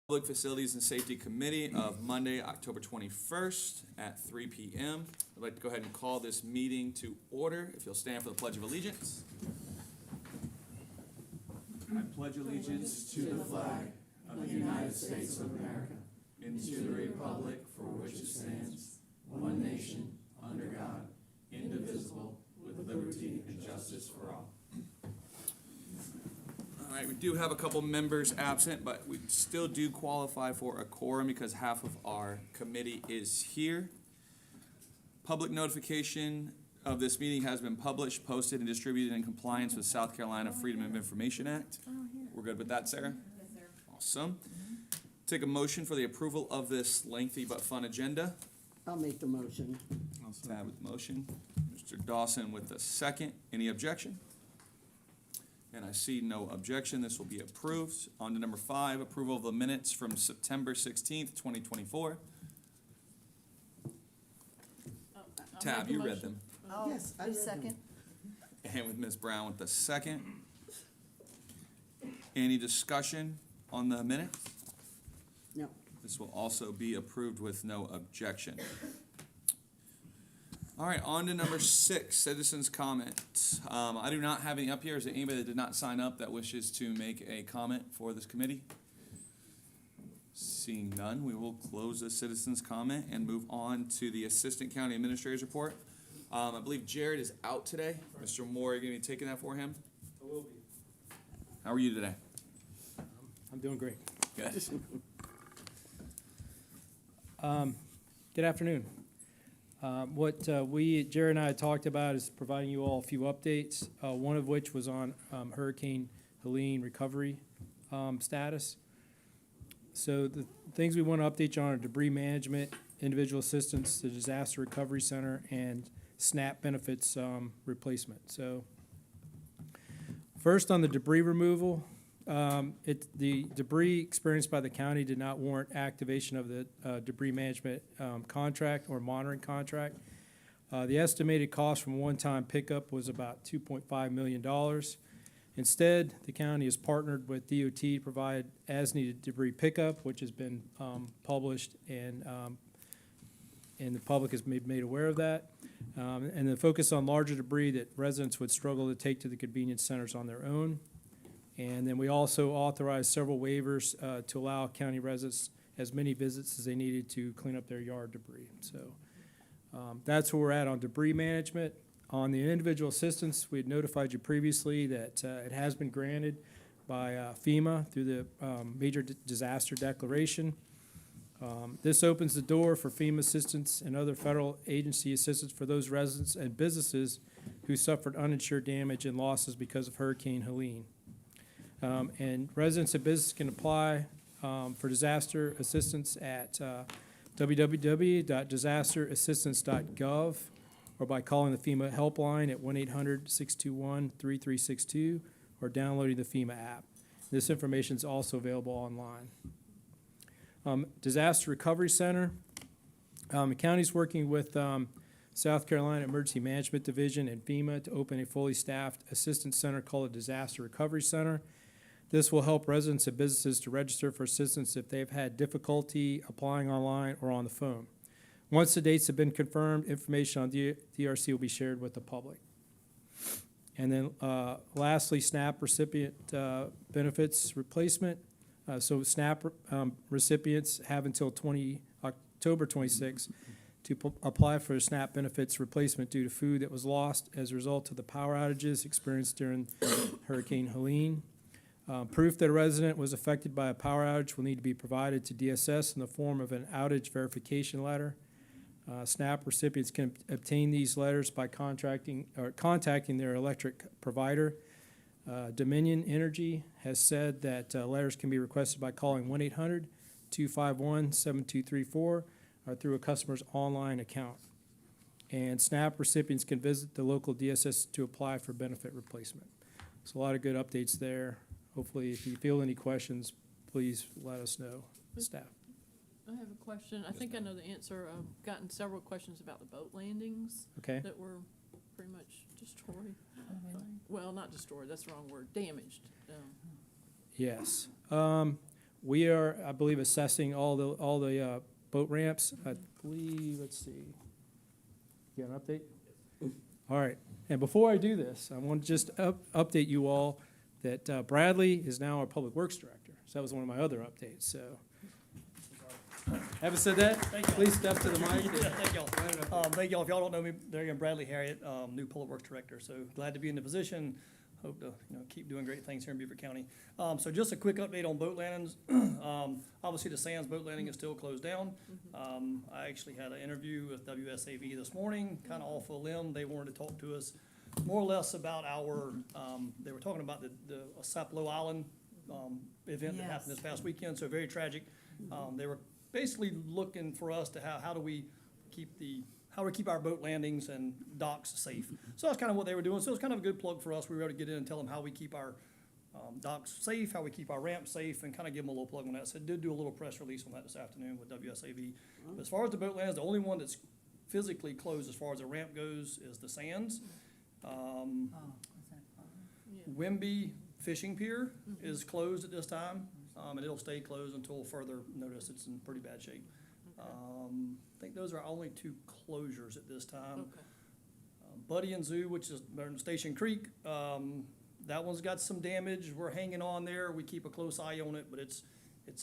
Public Facilities and Safety Committee of Monday, October 21st at 3 p.m. I'd like to go ahead and call this meeting to order. If you'll stand for the Pledge of Allegiance. I pledge allegiance to the flag of the United States of America and to the republic for which it stands, one nation, under God, indivisible, with liberty and justice for all. All right, we do have a couple members absent, but we still do qualify for a quorum because half of our committee is here. Public notification of this meeting has been published, posted, and distributed in compliance with South Carolina Freedom of Information Act. We're good with that, Sarah? Yes, sir. Awesome. Take a motion for the approval of this lengthy but fun agenda. I'll make the motion. Tab with the motion. Mr. Dawson with the second. Any objection? And I see no objection. This will be approved. On to number 5, approval of the minutes from September 16th, 2024. Tab, you read them. Yes, I read them. Second. And with Ms. Brown with the second. Any discussion on the minutes? No. This will also be approved with no objection. All right, on to number 6, citizens' comments. I do not have any up here. Is there anybody that did not sign up that wishes to make a comment for this committee? Seeing none, we will close the citizens' comment and move on to the Assistant County Administrator's report. I believe Jared is out today. Mr. Moore, are you going to be taking that for him? I will be. How are you today? I'm doing great. Good. Good afternoon. What Jared and I had talked about is providing you all a few updates, one of which was on Hurricane Helene recovery status. So the things we want to update you on are debris management, individual assistance, the disaster recovery center, and SNAP benefits replacement. So first on the debris removal, the debris experienced by the county did not warrant activation of the debris management contract or monitoring contract. The estimated cost from one-time pickup was about $2.5 million. Instead, the county has partnered with DOT to provide as-needed debris pickup, which has been published and the public has made aware of that. And the focus on larger debris that residents would struggle to take to the convenience centers on their own. And then we also authorized several waivers to allow county residents as many visits as they needed to clean up their yard debris. So that's where we're at on debris management. On the individual assistance, we had notified you previously that it has been granted by FEMA through the Major Disaster Declaration. This opens the door for FEMA assistance and other federal agency assistance for those residents and businesses who suffered uninsured damage and losses because of Hurricane Helene. And residents and businesses can apply for disaster assistance at www.disasterassistance.gov or by calling the FEMA helpline at 1-800-621-3362 or downloading the FEMA app. This information is also available online. Disaster Recovery Center. The county's working with South Carolina Emergency Management Division and FEMA to open a fully staffed assistance center called a Disaster Recovery Center. This will help residents and businesses to register for assistance if they've had difficulty applying online or on the phone. Once the dates have been confirmed, information on DRC will be shared with the public. And then lastly, SNAP recipient benefits replacement. So SNAP recipients have until October 26 to apply for SNAP benefits replacement due to food that was lost as a result of the power outages experienced during Hurricane Helene. Proof that a resident was affected by a power outage will need to be provided to DSS in the form of an outage verification letter. SNAP recipients can obtain these letters by contacting their electric provider. Dominion Energy has said that letters can be requested by calling 1-800-251-7234 or through a customer's online account. And SNAP recipients can visit the local DSS to apply for benefit replacement. So a lot of good updates there. Hopefully, if you feel any questions, please let us know, staff. I have a question. I think I know the answer. I've gotten several questions about the boat landings Okay. that were pretty much destroyed. Well, not destroyed, that's the wrong word, damaged. Yes. We are, I believe, assessing all the boat ramps. I believe, let's see. You got an update? All right. And before I do this, I want to just update you all that Bradley is now our Public Works Director. So that was one of my other updates, so. Having said that, please step to the mic. Yeah, thank y'all. Thank y'all. If y'all don't know me, there again, Bradley Harriet, new Public Works Director. So glad to be in the position. Hope to, keep doing great things here in Beaufort County. So just a quick update on boat landings. Obviously, the Sands boat landing is still closed down. I actually had an interview with WSAV this morning, kind of off a limb. They wanted to talk to us more or less about our, they were talking about the Sapelo Island event that happened this past weekend, so very tragic. They were basically looking for us to how do we keep our boat landings and docks safe. So that's kind of what they were doing. So it was kind of a good plug for us. We were able to get in and tell them how we keep our docks safe, how we keep our ramps safe, and kind of give them a little plug on that. So I did do a little press release on that this afternoon with WSAV. But as far as the boat lands, the only one that's physically closed as far as the ramp goes is the Sands. Wimby Fishing Pier is closed at this time, and it'll stay closed until further notice. It's in pretty bad shape. I think those are our only two closures at this time. Okay. Buddy and Zoo, which is in Station Creek, that one's got some damage. We're hanging on there. We keep a close eye on it, but it's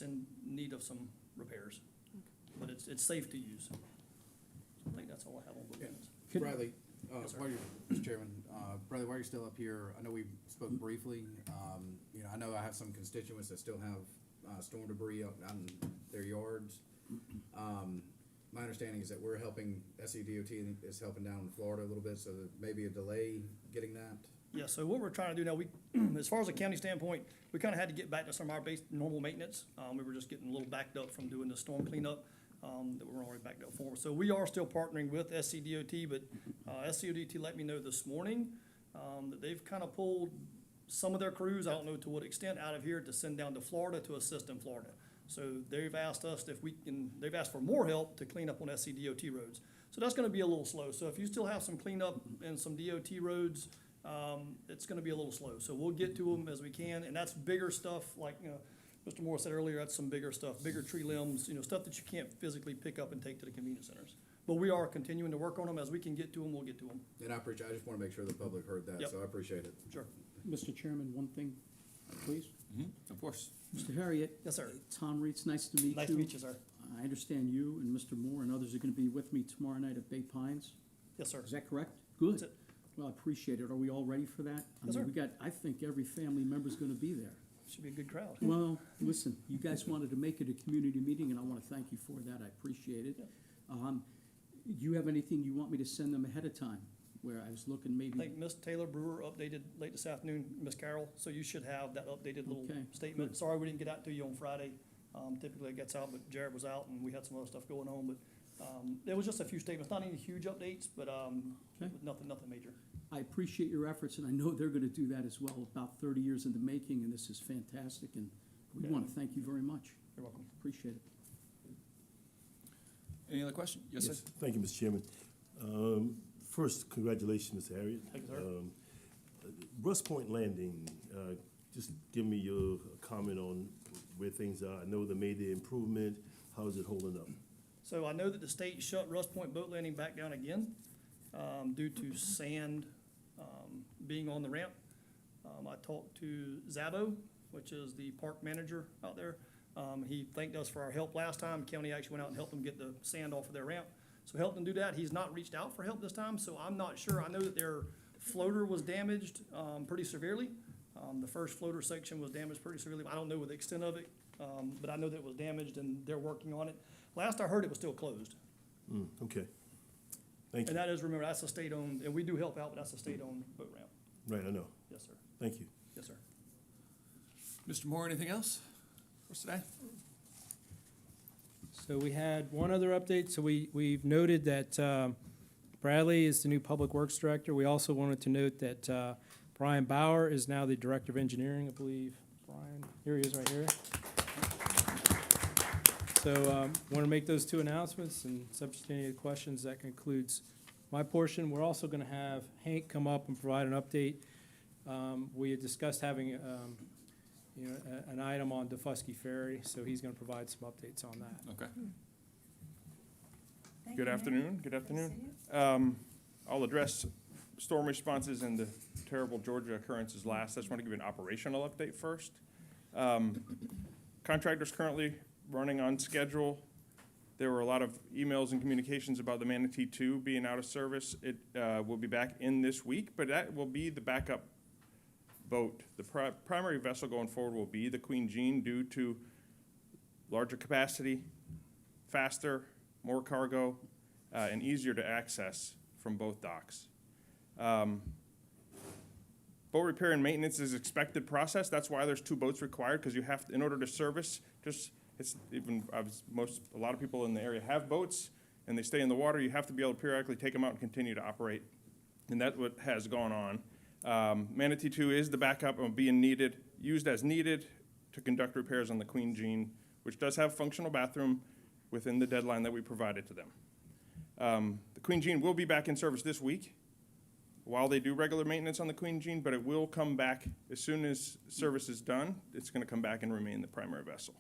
in need of some repairs. But it's safe to use. I think that's all I have on boat lands. Bradley, Yes, sir. while you're, Mr. Chairman, Bradley, while you're still up here, I know we spoke briefly. I know I have some constituents that still have storm debris out in their yards. My understanding is that we're helping, SCDOT is helping down in Florida a little bit, so there may be a delay getting that. Yeah, so what we're trying to do now, as far as a county standpoint, we kind of had to get back to some of our normal maintenance. We were just getting a little backed up from doing the storm cleanup, that we were already backed up for. So we are still partnering with SCDOT, but, SCDOT let me know this morning, that they've kind of pulled some of their crews, I don't know to what extent, out of here to send down to Florida to assist in Florida. So they've asked us if they've asked for more help to clean up on SCDOT roads. So that's gonna be a little slow. So if you still have some cleanup in some DOT roads, it's gonna be a little slow. So we'll get to them as we can, and that's bigger stuff, like, Mr. Moore said earlier, that's some bigger stuff, bigger tree limbs, stuff that you can't physically pick up and take to the convenience centers. But we are continuing to work on them. As we can get to them, we'll get to them. And I just wanna make sure the public heard that, Yep. so I appreciate it. Sure. Mr. Chairman, one thing, please. Of course. Mr. Harriet. Yes, sir. Tom Reitz, nice to meet you. Nice to meet you, sir. I understand you and Mr. Moore and others are gonna be with me tomorrow night at Bay Pines. Yes, sir. Is that correct? Good. That's it. Well, I appreciate it. Are we all ready for that? I Yes, mean, sir. we got, I think every family member's gonna be there. Should be a good crowd. Well, listen, you guys wanted to make it a community meeting, and I wanna thank you for that. I appreciate it. Do you have anything you want me to send them ahead of time? Where I was looking I maybe, think Ms. Taylor Brewer updated late this afternoon, Ms. Carroll, so you should have that updated little Okay, statement. good. Sorry we didn't get out to you on Friday. Typically it gets out, but Jared was out and we had some other stuff going on, but, there was just a few statements, not any huge updates, but, Okay. nothing major. I appreciate your efforts, and I know they're gonna do that as well. About 30 years in the making, and this is fantastic, and we Yeah. wanna thank you very much. You're welcome. Appreciate it. Any other question? Yes, sir. Thank you, Mr. Chairman. First, congratulations, Mr. Harriet. Thank you, sir. Rust Point Landing, just give me your comment on where things are. I know they made the improvement. How is it holding up? So I know that the state shut Rust Point Boat Landing back down again, due to sand, being on the ramp. I talked to Zabo, which is the park manager out there. He thanked us for our help last time. County actually went out and helped them get the sand off of their ramp. So helped them do that. He's not reached out for help this time, so I'm not sure. I know that their floater was damaged, pretty severely. The first floater section was damaged pretty severely. I don't know the extent of it, but I know that it was damaged and they're working on it. Last I heard, it was still closed. Okay. Thank And you. that is, remember, that's a state-owned, and we do help out, but that's a state-owned boat ramp. Right, I know. Yes, sir. Thank you. Yes, sir. Mr. Moore, anything else for us today? So we had one other update. So we've noted that Bradley is the new Public Works Director. We also wanted to note that Brian Bauer is now the Director of Engineering, I believe. Brian, here he is right here. So want to make those two announcements, and subject to any questions, that concludes my portion. We're also going to have Hank come up and provide an update. We had discussed having an item on DeFusky Ferry, so he's gonna provide some updates on that. Okay. Good afternoon, good afternoon. I'll address storm responses and the terrible Georgia occurrences last. I just want to give you an operational update first. Contractor's currently running on schedule. There were a lot of emails and communications about the Manatee 2 being out of service. It will be back in this week, but that will be the backup boat. The primary vessel going forward will be the Queen Jean due to larger capacity, faster, more cargo, and easier to access from both docks. Boat repair and maintenance is expected process. That's why there's 2 boats required, because you have to, in order to service, a lot of people in the area have boats and they stay in the water. You have to be able to periodically take them out and continue to operate. And that's what has gone on. Manatee 2 is the backup and being used as needed to conduct repairs on the Queen Jean, which does have functional bathroom within the deadline that we provided to them. The Queen Jean will be back in service this week while they do regular maintenance on the Queen Jean, but it will come back as soon as service is done. It's going to come back and remain the primary vessel.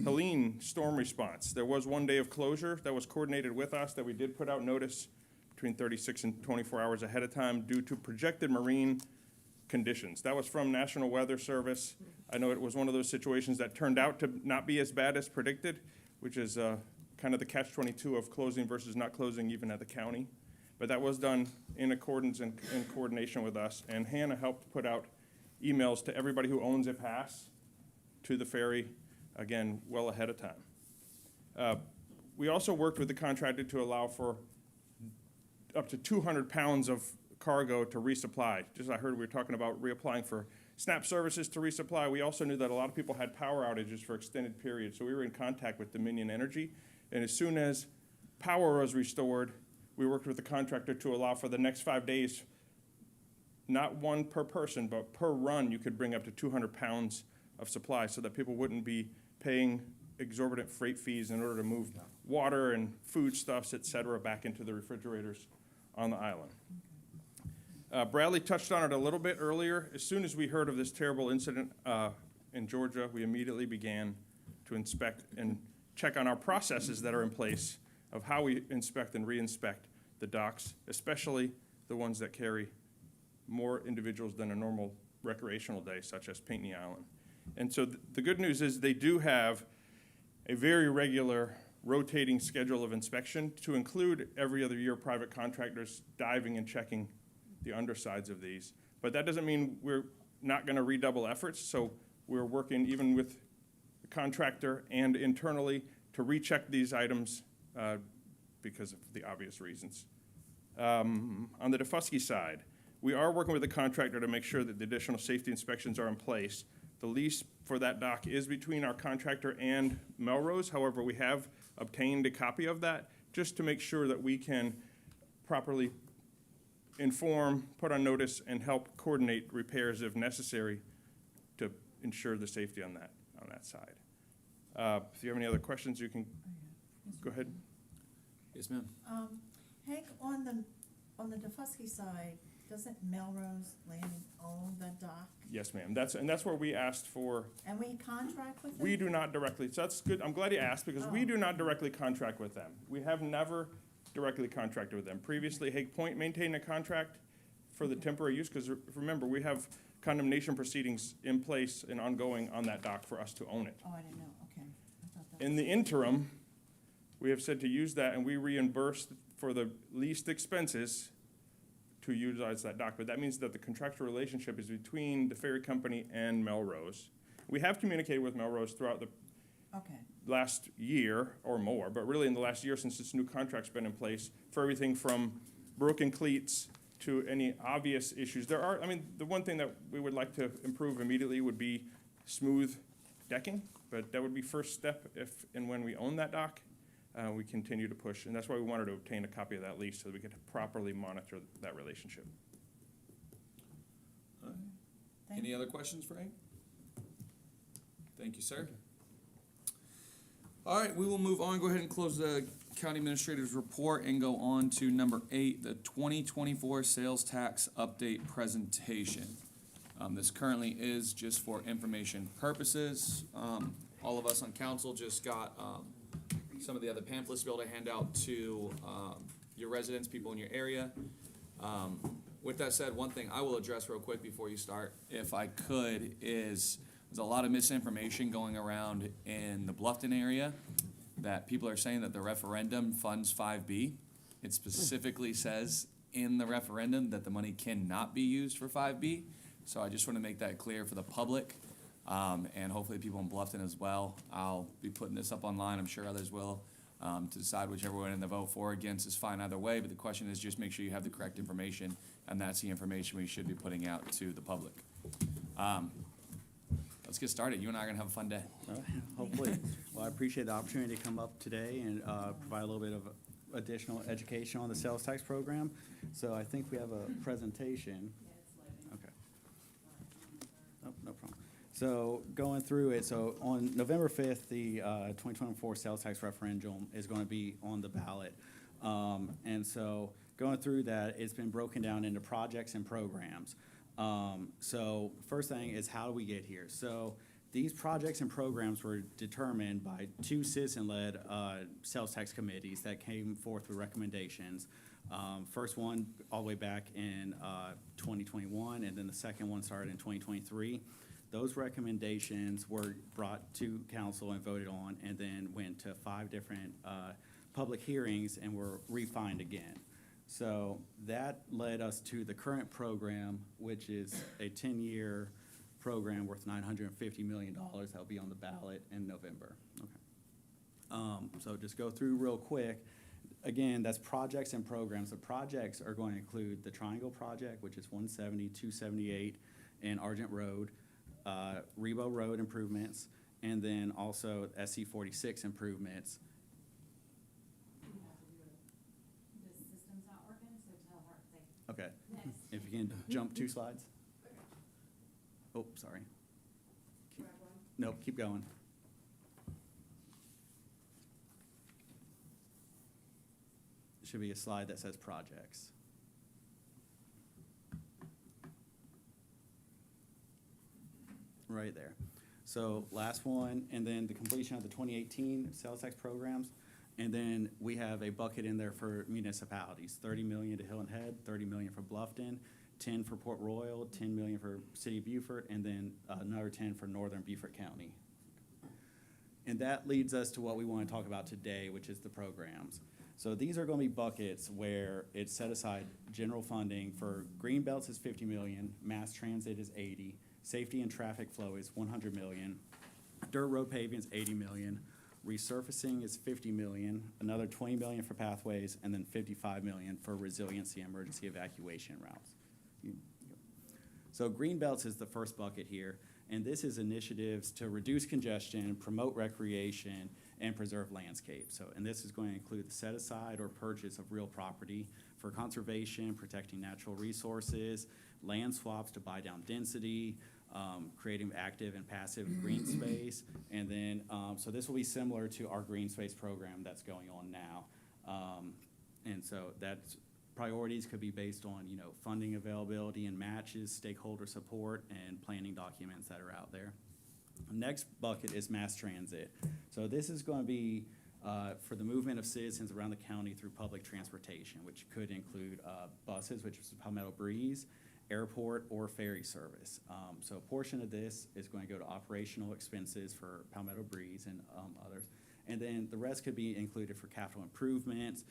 Helene storm response. There was 1 day of closure that was coordinated with us that we did put out notice between 36 and 24 hours ahead of time due to projected marine conditions. That was from National Weather Service. I know it was one of those situations that turned out to not be as bad as predicted, which is kind of the catch-22 of closing versus not closing even at the county. But that was done in accordance and in coordination with us. And Hannah helped put out emails to everybody who owns a pass to the ferry, again, well ahead of time. We also worked with the contractor to allow for up to 200 pounds of cargo to resupply. Just I heard we were talking about reapplying for SNAP services to resupply. We also knew that a lot of people had power outages for extended periods, so we were in contact with Dominion Energy. And as soon as power was restored, we worked with the contractor to allow for the next 5 days, not 1 per person, but per run, you could bring up to 200 pounds of supply so that people wouldn't be paying exorbitant freight fees in order to move water and foodstuffs, et cetera, back into the refrigerators on the island. Bradley touched on it a little bit earlier. As soon as we heard of this terrible incident in Georgia, we immediately began to inspect and check on our processes that are in place of how we inspect and re-inspect the docks, especially the ones that carry more individuals than a normal recreational day, such as Pinckney Island. And so the good news is they do have a very regular rotating schedule of inspection to include every other year private contractors diving and checking the undersides of these. But that doesn't mean we're not going to redouble efforts. So we're working even with the contractor and internally to recheck these items because of the obvious reasons. On the DeFusky side, we are working with the contractor to make sure that the additional safety inspections are in place. The lease for that dock is between our contractor and Melrose. However, we have obtained a copy of that just to make sure that we can properly inform, put on notice, and help coordinate repairs if necessary to ensure the safety on that side. If you have any other questions, you can go ahead. Yes, ma'am. Hank, on the DeFusky side, doesn't Melrose Landing own the dock? Yes, ma'am. That's where we asked for. And we contract with them? We do not directly. So that's good. I'm glad you asked because we do not directly contract with them. We have never directly contracted with them. Previously, Hague Point maintained a contract for the temporary use because remember, we have condemnation proceedings in place and ongoing on that dock for us to own it. Oh, I didn't know, okay. I thought that In the interim, we have said to use that and we reimburse for the least expenses to utilize that dock. But that means that the contractual relationship is between the ferry company and Melrose. We have communicated with Melrose throughout the okay. last year or more, but really in the last year since this new contract's been in place for everything from broken cleats to any obvious issues. The one thing that we would like to improve immediately would be smooth decking, but that would be first step if and when we own that dock. We continue to push, and that's why we wanted to obtain a copy of that lease so that we could properly monitor that relationship. Thank Any other questions for Hank? Thank you, sir. All right, we will move on. Go ahead and close the county administrator's report and go on to number 8, the 2024 sales tax update presentation. This currently is just for information purposes. All of us on council just got some of the other pamphlets to be able to hand out to your residents, people in your area. With that said, one thing I will address real quick before you start, if I could, is there's a lot of misinformation going around in the Bluffton area that people are saying that the referendum funds 5B. It specifically says in the referendum that the money cannot be used for 5B. So I just want to make that clear for the public, and hopefully people in Bluffton as well. I'll be putting this up online, I'm sure others will, to decide whichever one to vote for or against is fine either way, but the question is just make sure you have the correct information, and that's the information we should be putting out to the public. Let's get started. You and I are gonna have a fun day. Hopefully. Well, I appreciate the opportunity to come up today and provide a little bit of additional education on the sales tax program. So I think we have a presentation. Okay. Oh, no problem. So going through it, so on November 5th, the 2024 sales tax referendum is going to be on the ballot. And so going through that, it's been broken down into projects and programs. So first thing is, how do we get here? So these projects and programs were determined by two citizen-led sales tax committees that came forth with recommendations. First one all the way back in 2021, and then the second one started in 2023. Those recommendations were brought to council and voted on, and then went to 5 different public hearings and were refined again. So that led us to the current program, which is a 10-year program worth $950 million that'll be on the ballot in November. Okay. So just go through real quick. Again, that's projects and programs. The projects are going to include the Triangle Project, which is 170, 278, and Argent Road, Rebo Road improvements, and then also SC 46 improvements. Okay, if you can jump 2 slides. Oh, sorry. Nope, keep going. Should be a slide that says projects. Right there. So last one, and then the completion of the 2018 sales tax programs. And then we have a bucket in there for municipalities, 30 million to Hilton Head, 30 million for Bluffton, 10 for Port Royal, 10 million for City of Beaufort, and then another 10 for Northern Beaufort County. And that leads us to what we want to talk about today, which is the programs. So these are going to be buckets where it's set aside general funding for green belts is 50 million, mass transit is 80, safety and traffic flow is 100 million, dirt road paving is 80 million, resurfacing is 50 million, another 20 million for pathways, and then 55 million for resiliency and emergency evacuation routes. So green belts is the first bucket here, and this is initiatives to reduce congestion, promote recreation, and preserve landscape. So, and this is going to include the set aside or purchase of real property for conservation, protecting natural resources, land swaps to buy down density, creating active and passive green space. And then, so this will be similar to our green space program that's going on now. And so that's priorities could be based on, you know, funding availability and matches, stakeholder support, and planning documents that are out there. Next bucket is mass transit. So this is going to be for the movement of citizens around the county through public transportation, which could include buses, which is the Palmetto Breeze, airport, or ferry service. So a portion of this is going to go to operational expenses for Palmetto Breeze and others. And then the rest could be included for capital improvements,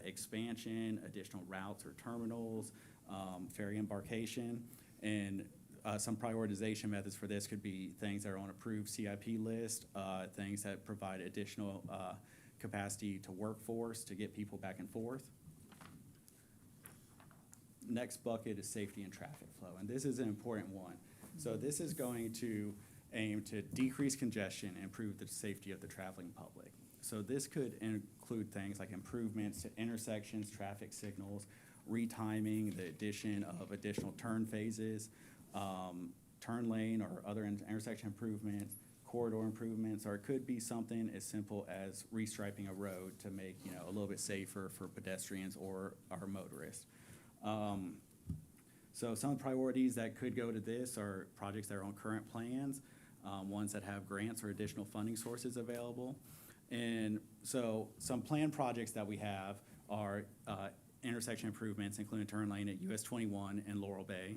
expansion, additional routes or terminals, ferry embarkation, and some prioritization methods for this could be things that are on approved CIP list, things that provide additional capacity to workforce to get people back and forth. Next bucket is safety and traffic flow, and this is an important one. So this is going to aim to decrease congestion and improve the safety of the traveling public. So this could include things like improvements to intersections, traffic signals, retiming, the addition of additional turn phases, turn lane or other intersection improvements, corridor improvements, or it could be something as simple as restriping a road to make, you know, a little bit safer for pedestrians or our motorists. So some priorities that could go to this are projects that are on current plans, ones that have grants or additional funding sources available. And so some planned projects that we have are intersection improvements, including turn lane at US 21 and Laurel Bay,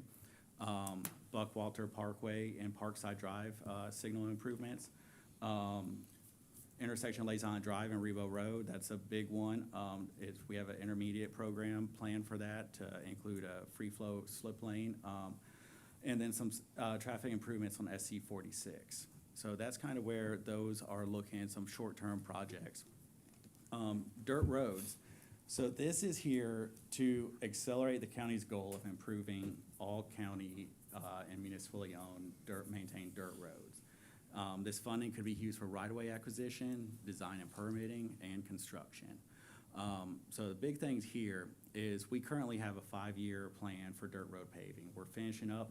Buckwalter Parkway and Parkside Drive signal improvements, intersection Lazon Drive and Rebo Road, that's a big one. We have an intermediate program planned for that to include a free flow slip lane, and then some traffic improvements on SC 46. So that's kind of where those are looking at, some short-term projects. Dirt roads. So this is here to accelerate the county's goal of improving all county and municipally owned maintained dirt roads. This funding could be used for right-of-way acquisition, design and permitting, and construction. So the big things here is we currently have a 5-year plan for dirt road paving. We're finishing up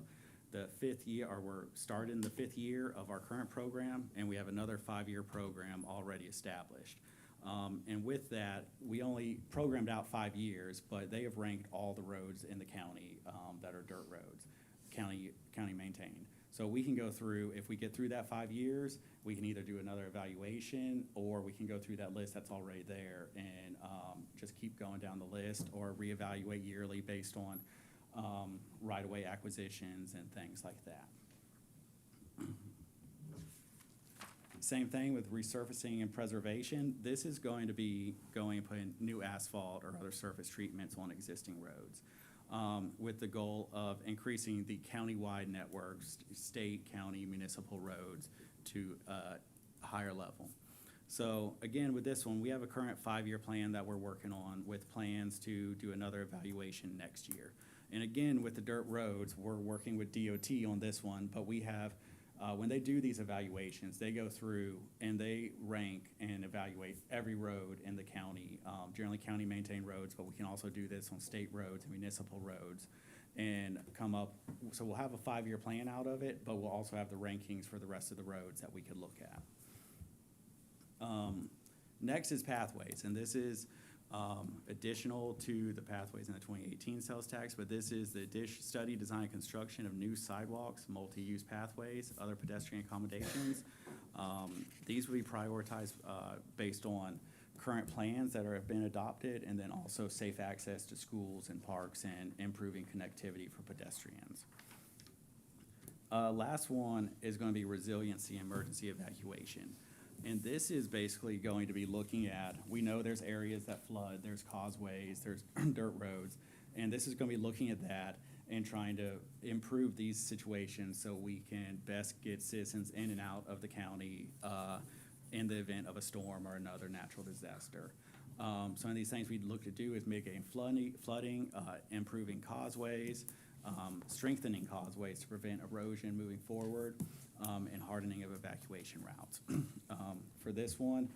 the 5th year, or we're starting the 5th year of our current program, and we have another 5-year program already established. And with that, we only programmed out 5 years, but they have ranked all the roads in the county that are dirt roads, county maintained. So we can go through, if we get through that 5 years, we can either do another evaluation, or we can go through that list that's already there and just keep going down the list, or reevaluate yearly based on right-of-way acquisitions and things like that. Same thing with resurfacing and preservation. This is going to be putting new asphalt or other surface treatments on existing roads, with the goal of increasing the countywide networks, state, county, municipal roads to a higher level. So again, with this one, we have a current 5-year plan that we're working on, with plans to do another evaluation next year. And again, with the dirt roads, we're working with DOT on this one, but we have, when they do these evaluations, they go through and they rank and evaluate every road in the county, generally county maintained roads, but we can also do this on state roads and municipal roads, and come up, so we'll have a 5-year plan out of it, but we'll also have the rankings for the rest of the roads that we could look at. Next is pathways, and this is additional to the pathways in the 2018 sales tax, but this is the study, design, construction of new sidewalks, multi-use pathways, other pedestrian accommodations. These will be prioritized based on current plans that have been adopted, and then also safe access to schools and parks and improving connectivity for pedestrians. Last one is going to be resiliency and emergency evacuation. And this is basically going to be looking at, we know there's areas that flood, there's causeways, there's dirt roads, and this is going to be looking at that and trying to improve these situations so we can best get citizens in and out of the county in the event of a storm or another natural disaster. Some of these things we'd look to do is mitigating flooding, improving causeways, strengthening causeways to prevent erosion moving forward, and hardening of evacuation routes. For this one,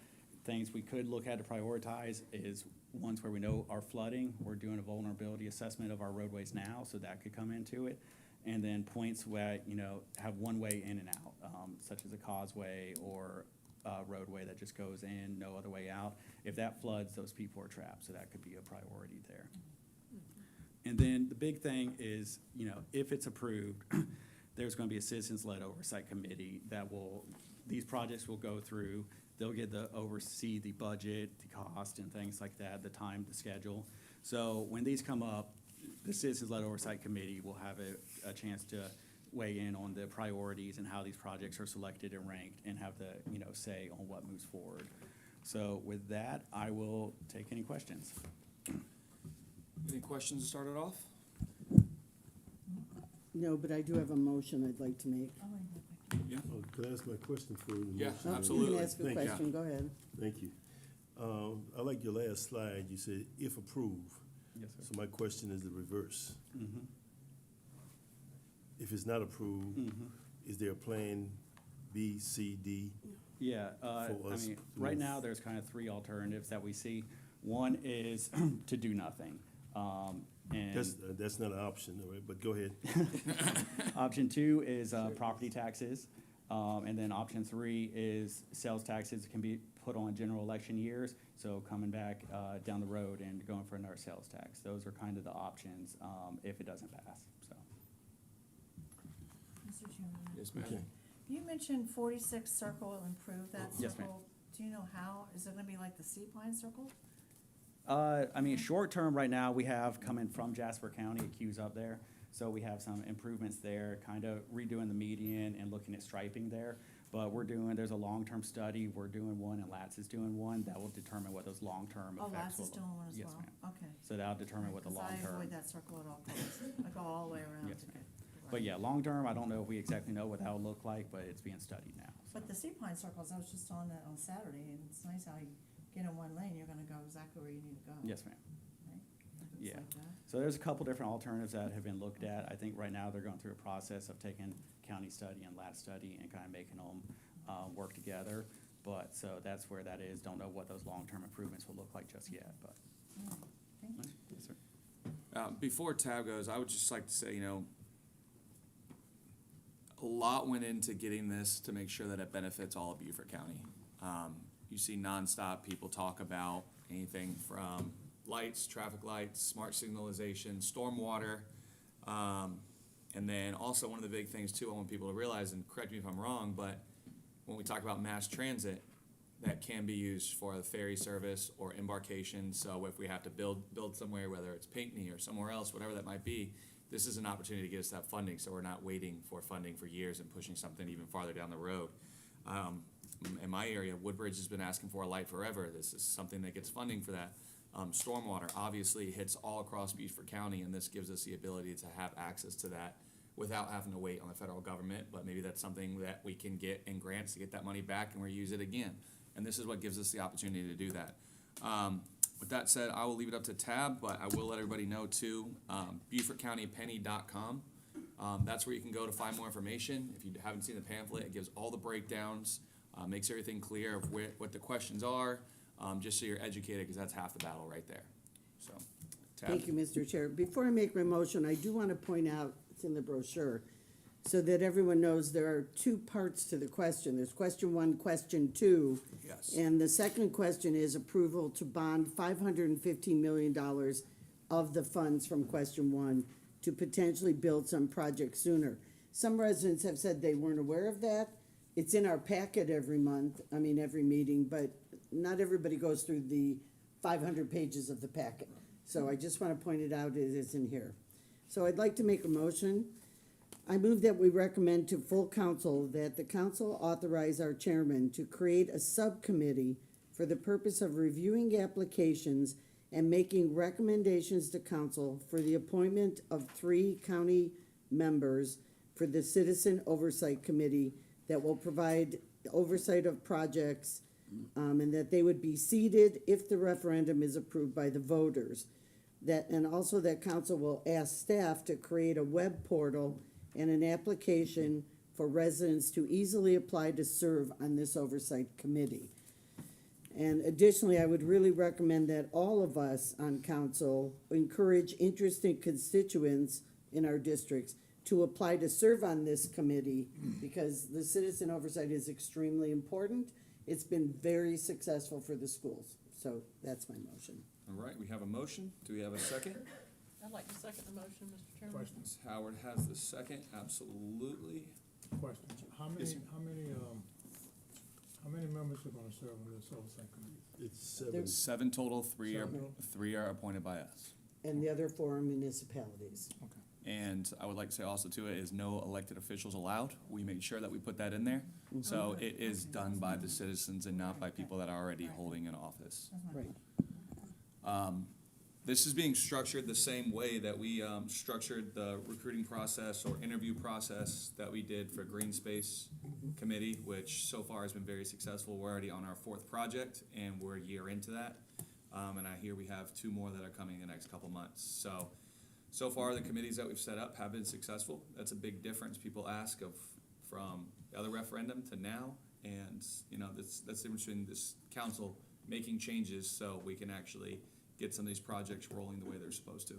things we could look at to prioritize is ones where we know are flooding. We're doing a vulnerability assessment of our roadways now, so that could come into it. And then points where, have one way in and out, such as a causeway or a roadway that just goes in, no other way out. If that floods, those people are trapped, so that could be a priority there. And then the big thing is, if it's approved, there's going to be a citizens-led oversight committee that these projects will go through. They'll get to oversee the budget, the cost, and things like that, the time, the schedule. So when these come up, the citizens-led oversight committee will have a chance to weigh in on the priorities and how these projects are selected and ranked, and have the say on what moves forward. So with that, I will take any questions. Any questions to start it off? No, but I do have a motion I'd like to make. Oh, I know. Yeah. Oh, could I ask my question for the Yeah, motion? You absolutely. can ask a Thank you. question, go ahead. Thank you. I like your last slide. You said, if approved. Yes, sir. So my question is the reverse. Mm-hmm. If it's not approved, is there a plan B, C, D? Yeah, For us to right move. now, there's kind of 3 alternatives that we see. One is to do nothing. And That's not an option, all right, but go ahead. option 2 is property taxes. And then option 3 is sales taxes can be put on general election years. So coming back down the road and going for another sales tax. Those are kind of the options if it doesn't pass, so. Mr. Chairman. Yes, ma'am. Okay. You mentioned 46 Circle will improve that Yes, ma'am. circle. Do you know how? Is it gonna be like the Seapine Circle? I mean, short term, right now, we have coming from Jasper County, it queues up there. So we have some improvements there, kind of redoing the median and looking at striping there. But there's a long-term study, we're doing one, and LATS is doing one, that will determine what those long-term Oh, effects Lats will is look. doing one as Yes, well? ma'am. Okay. So that'll determine what the 'Cause I long-term. avoid that circle at all costs. I go all the way around. Yes, to ma'am. get- But yeah, long-term, I don't know if we exactly know what that'll look like, but it's being studied now. so. But the Seapine Circles, I was just on that on Saturday, and it's nice how you get in one lane, you're gonna go exactly where you need to go. Yes, ma'am. Right? It's Yeah. like that. So there's a couple different alternatives that have been looked at. I think right now they're going through a process of taking county study and lat study and kind of making them work together. But, so that's where that is. Don't know what those long-term improvements will look like just yet, but. Oh, thank you. Yes, sir. Before Tab goes, I would just like to say, a lot went into getting this to make sure that it benefits all of Beaufort County. You see nonstop people talk about anything from lights, traffic lights, smart signalization, stormwater. And then also one of the big things too, I want people to realize, and correct me if I'm wrong, but when we talk about mass transit, that can be used for the ferry service or embarkation. So if we have to build somewhere, whether it's Pinckney or somewhere else, whatever that might be, this is an opportunity to get us that funding, so we're not waiting for funding for years and pushing something even farther down the road. In my area, Woodbridge has been asking for a light forever. This is something that gets funding for that. Stormwater obviously hits all across Beaufort County, and this gives us the ability to have access to that without having to wait on the federal government, but maybe that's something that we can get in grants to get that money back and reuse it again. And this is what gives us the opportunity to do that. With that said, I will leave it up to Tab, but I will let everybody know too, BeaufortCountyPenny.com. That's where you can go to find more information. If you haven't seen the pamphlet, it gives all the breakdowns, makes everything clear of what the questions are, just so you're educated, because that's half the battle right there. So, Tab. Thank you, Mr. Chair. Before I make my motion, I do want to point out, it's in the brochure, so that everyone knows there are two parts to the question. There's question one, question two. Yes. And the second question is approval to bond $515 million of the funds from question one to potentially build some projects sooner. Some residents have said they weren't aware of that. It's in our packet every meeting, but not everybody goes through the 500 pages of the packet. So I just want to point it out, it is in here. So I'd like to make a motion. I move that we recommend to full council that the council authorize our chairman to create a subcommittee for the purpose of reviewing applications and making recommendations to council for the appointment of 3 county members for the Citizen Oversight Committee that will provide oversight of projects, and that they would be seated if the referendum is approved by the voters. And also that council will ask staff to create a web portal and an application for residents to easily apply to serve on this oversight committee. And additionally, I would really recommend that all of us on council encourage interested constituents in our districts to apply to serve on this committee, because the citizen oversight is extremely important. It's been very successful for the schools. So that's my motion. All right, we have a motion. Do we have a second? I'd like to second the motion, Mr. Chairman. Questions? Howard has the second, absolutely. Question, how many, Yes, sir. how many members are gonna serve on this oversight committee? It's 7. There's- 7 total, 3 are, Seven. 3 are appointed by us. And the other 4 are municipalities. And I would like to say also to it is no elected officials allowed. We made sure that we put that in there. So it is done by the citizens and not by people that are already holding an office. Right. This is being structured the same way that we structured the recruiting process or interview process that we did for Green Space Committee, which so far has been very successful. We're already on our 4th project, and we're a year into that. And I hear we have 2 more that are coming in the next couple months. So far, the committees that we've set up have been successful. That's a big difference. People ask from the other referendum to now, and that's the difference between this council making changes so we can actually get some of these projects rolling the way they're supposed to.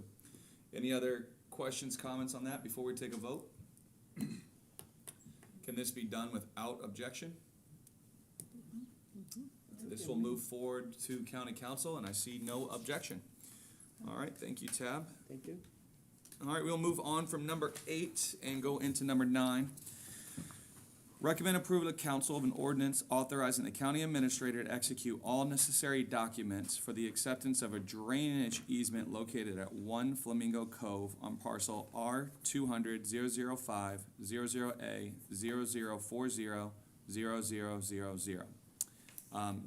Any other questions, comments on that before we take a vote? Can this be done without objection? This will move forward to county council, and I see no objection. All right, thank you, Tab. Thank you. All right, we'll move on from number 8 and go into number 9. Recommend approval to council of an ordinance authorizing the county administrator to execute all necessary documents for the acceptance of a drainage easement located at 1 Flamingo Cove on parcel R 200-005-00A 0040-0000.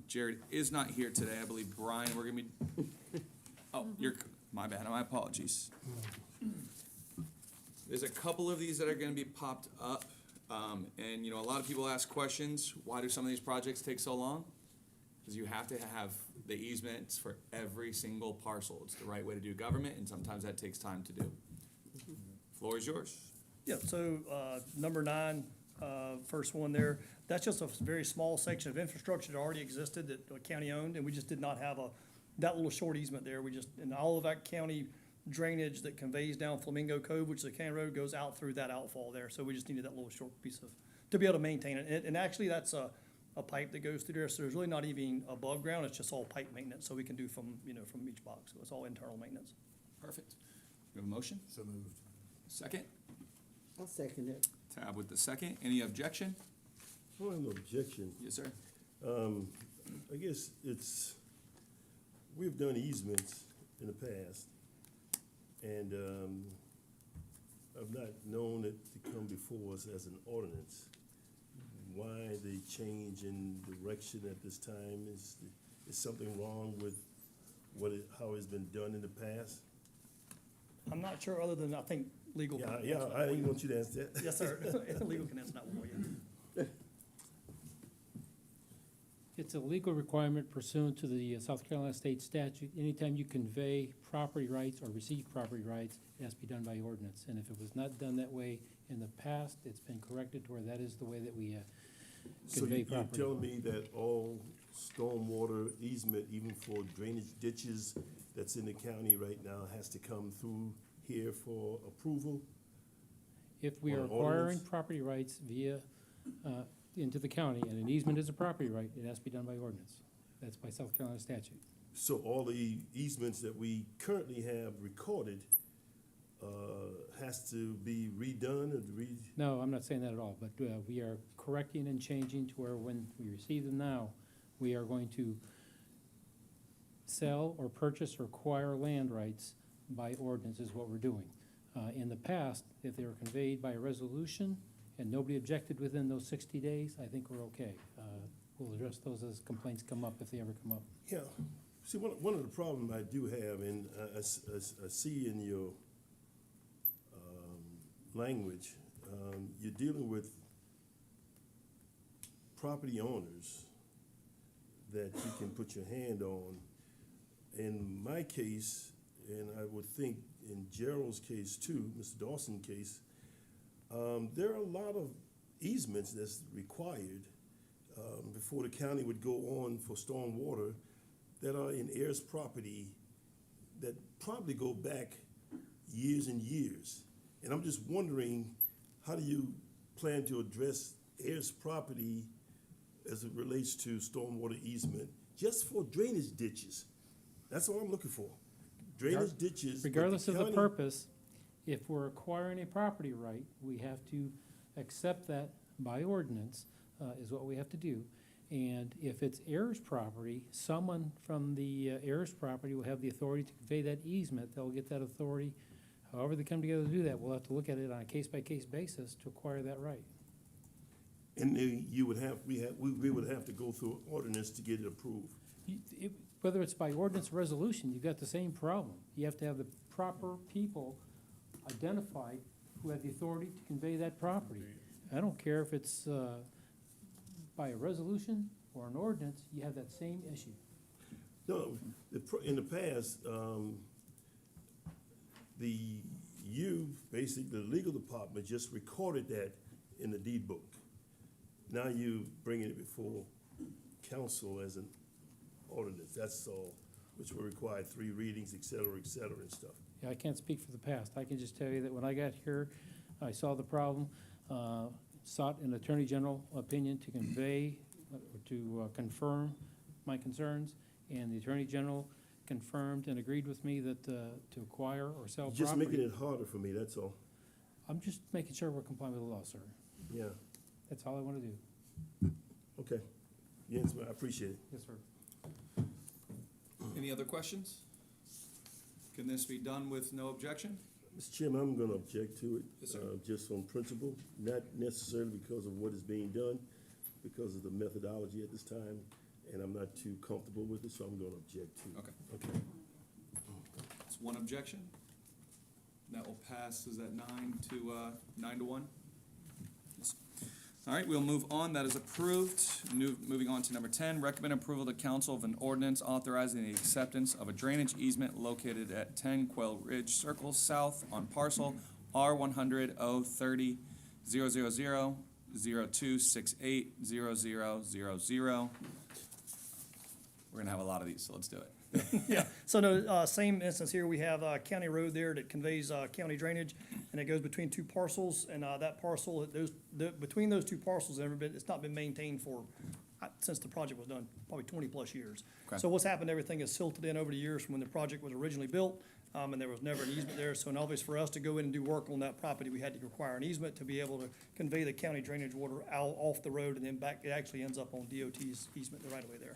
Jared is not here today. I believe Brian, we're gonna be, oh, my bad, my apologies. There's a couple of these that are gonna be popped up. And, a lot of people ask questions, why do some of these projects take so long? Because you have to have the easements for every single parcel. It's the right way to do government, and sometimes that takes time to do. Floor is yours. Yeah, so, number 9, first one there, that's just a very small section of infrastructure that already existed that the county owned, and we just did not have that little short easement there. And all of that county drainage that conveys down Flamingo Cove, which is a county road, goes out through that outfall there. So we just needed that little short piece to be able to maintain it. And actually, that's a pipe that goes through there, so there's really not even above ground, it's just all pipe maintenance, so we can do from each box. So it's all internal maintenance. Perfect. We have a motion? So moved. Second? I'll second it. Tab with the second. Any objection? I don't have no objection. Yes, sir. I guess we've done easements in the past, and I've not known it to come before us as an ordinance. Why the change in direction at this time? Is something wrong with how it's been done in the past? I'm not sure, other than I think legal. Yeah, can yeah, answer that I for you. want you to answer that. Yes, sir. Legal can answer that one for you. It's a legal requirement pursuant to the South Carolina State statute. Anytime you convey property rights or receive property rights, it has to be done by ordinance. And if it was not done that way in the past, it's been corrected to where that is the way that we So convey you're property. telling me that all stormwater easement, even for drainage ditches that's in the county right now, has to come through here for approval? If we or are an acquiring ordinance? property rights via, into the county, and an easement is a property right, it has to be done by ordinance. That's by South Carolina statute. So all the easements that we currently have recorded has to be redone or No, I'm not saying that at all, but we are correcting and changing to where when we receive them now, we are going to sell or purchase or acquire land rights by ordinance is what we're doing. In the past, if they were conveyed by a resolution and nobody objected within those 60 days, I think we're okay. We'll address those as complaints come up, if they ever come up. Yeah. See, one of the problems I do have, and I see in your language, you're dealing with property owners that you can put your hand on. In my case, and I would think in Gerald's case too, Mr. Dawson's case, there are a lot of easements that's required before the county would go on for stormwater that are in heirs property that probably go back years and years. And I'm just wondering, how do you plan to address heirs property as it relates to stormwater easement, just for drainage ditches? That's all I'm looking for. Drainage ditches. but Regardless of the county- purpose, if we're acquiring a property right, we have to accept that by ordinance, is what we have to do. And if it's heirs property, someone from the heirs property will have the authority to convey that easement. They'll get that authority. However they come together to do that, we'll have to look at it on a case-by-case basis to acquire that right. And then we would have to go through ordinance to get it approved. Whether it's by ordinance or resolution, you've got the same problem. You have to have the proper people identified who have the authority to convey that property. I don't care if it's by a resolution or an ordinance, you have that same issue. No, in the past, basically, the legal department just recorded that in the deed book. Now you bringing it before council as an ordinance, that's all, which will require 3 readings, et cetera, and stuff. Yeah, I can't speak for the past. I can just tell you that when I got here, I saw the problem, sought an attorney general opinion to convey, to confirm my concerns, and the attorney general confirmed and agreed with me that to acquire or sell property. Just making it harder for me, that's all. I'm just making sure we're complying with the law, sir. Yeah. That's all I want to do. Okay. Jens, I appreciate it. Yes, sir. Any other questions? Can this be done with no objection? Mr. Chairman, I'm gonna object to it. Yes, sir. Just on principle, not necessarily because of what is being done, because of the methodology at this time, and I'm not too comfortable with it, so I'm gonna object to it. Okay. Okay. It's one objection. That will pass, is that 9-1? Yes. All right, we'll move on. That is approved. Moving on to number 10, recommend approval to council of an ordinance authorizing the acceptance of a drainage easement located at 10 Quail Ridge Circle South on parcel R100-030-0268-0000. We're gonna have a lot of these, so let's do it. Yeah, so no, same instance here, we have a county road there that conveys county drainage, and it goes between two parcels, and that parcel, between those two parcels, it's not been maintained for, since the project was done, probably 20-plus years. Okay. So what's happened, everything is silted in over the years from when the project was originally built, and there was never an easement there, so in obvious for us to go in and do work on that property, we had to require an easement to be able to convey the county drainage water out, off the road, and then back, it actually ends up on DOT's easement right away there.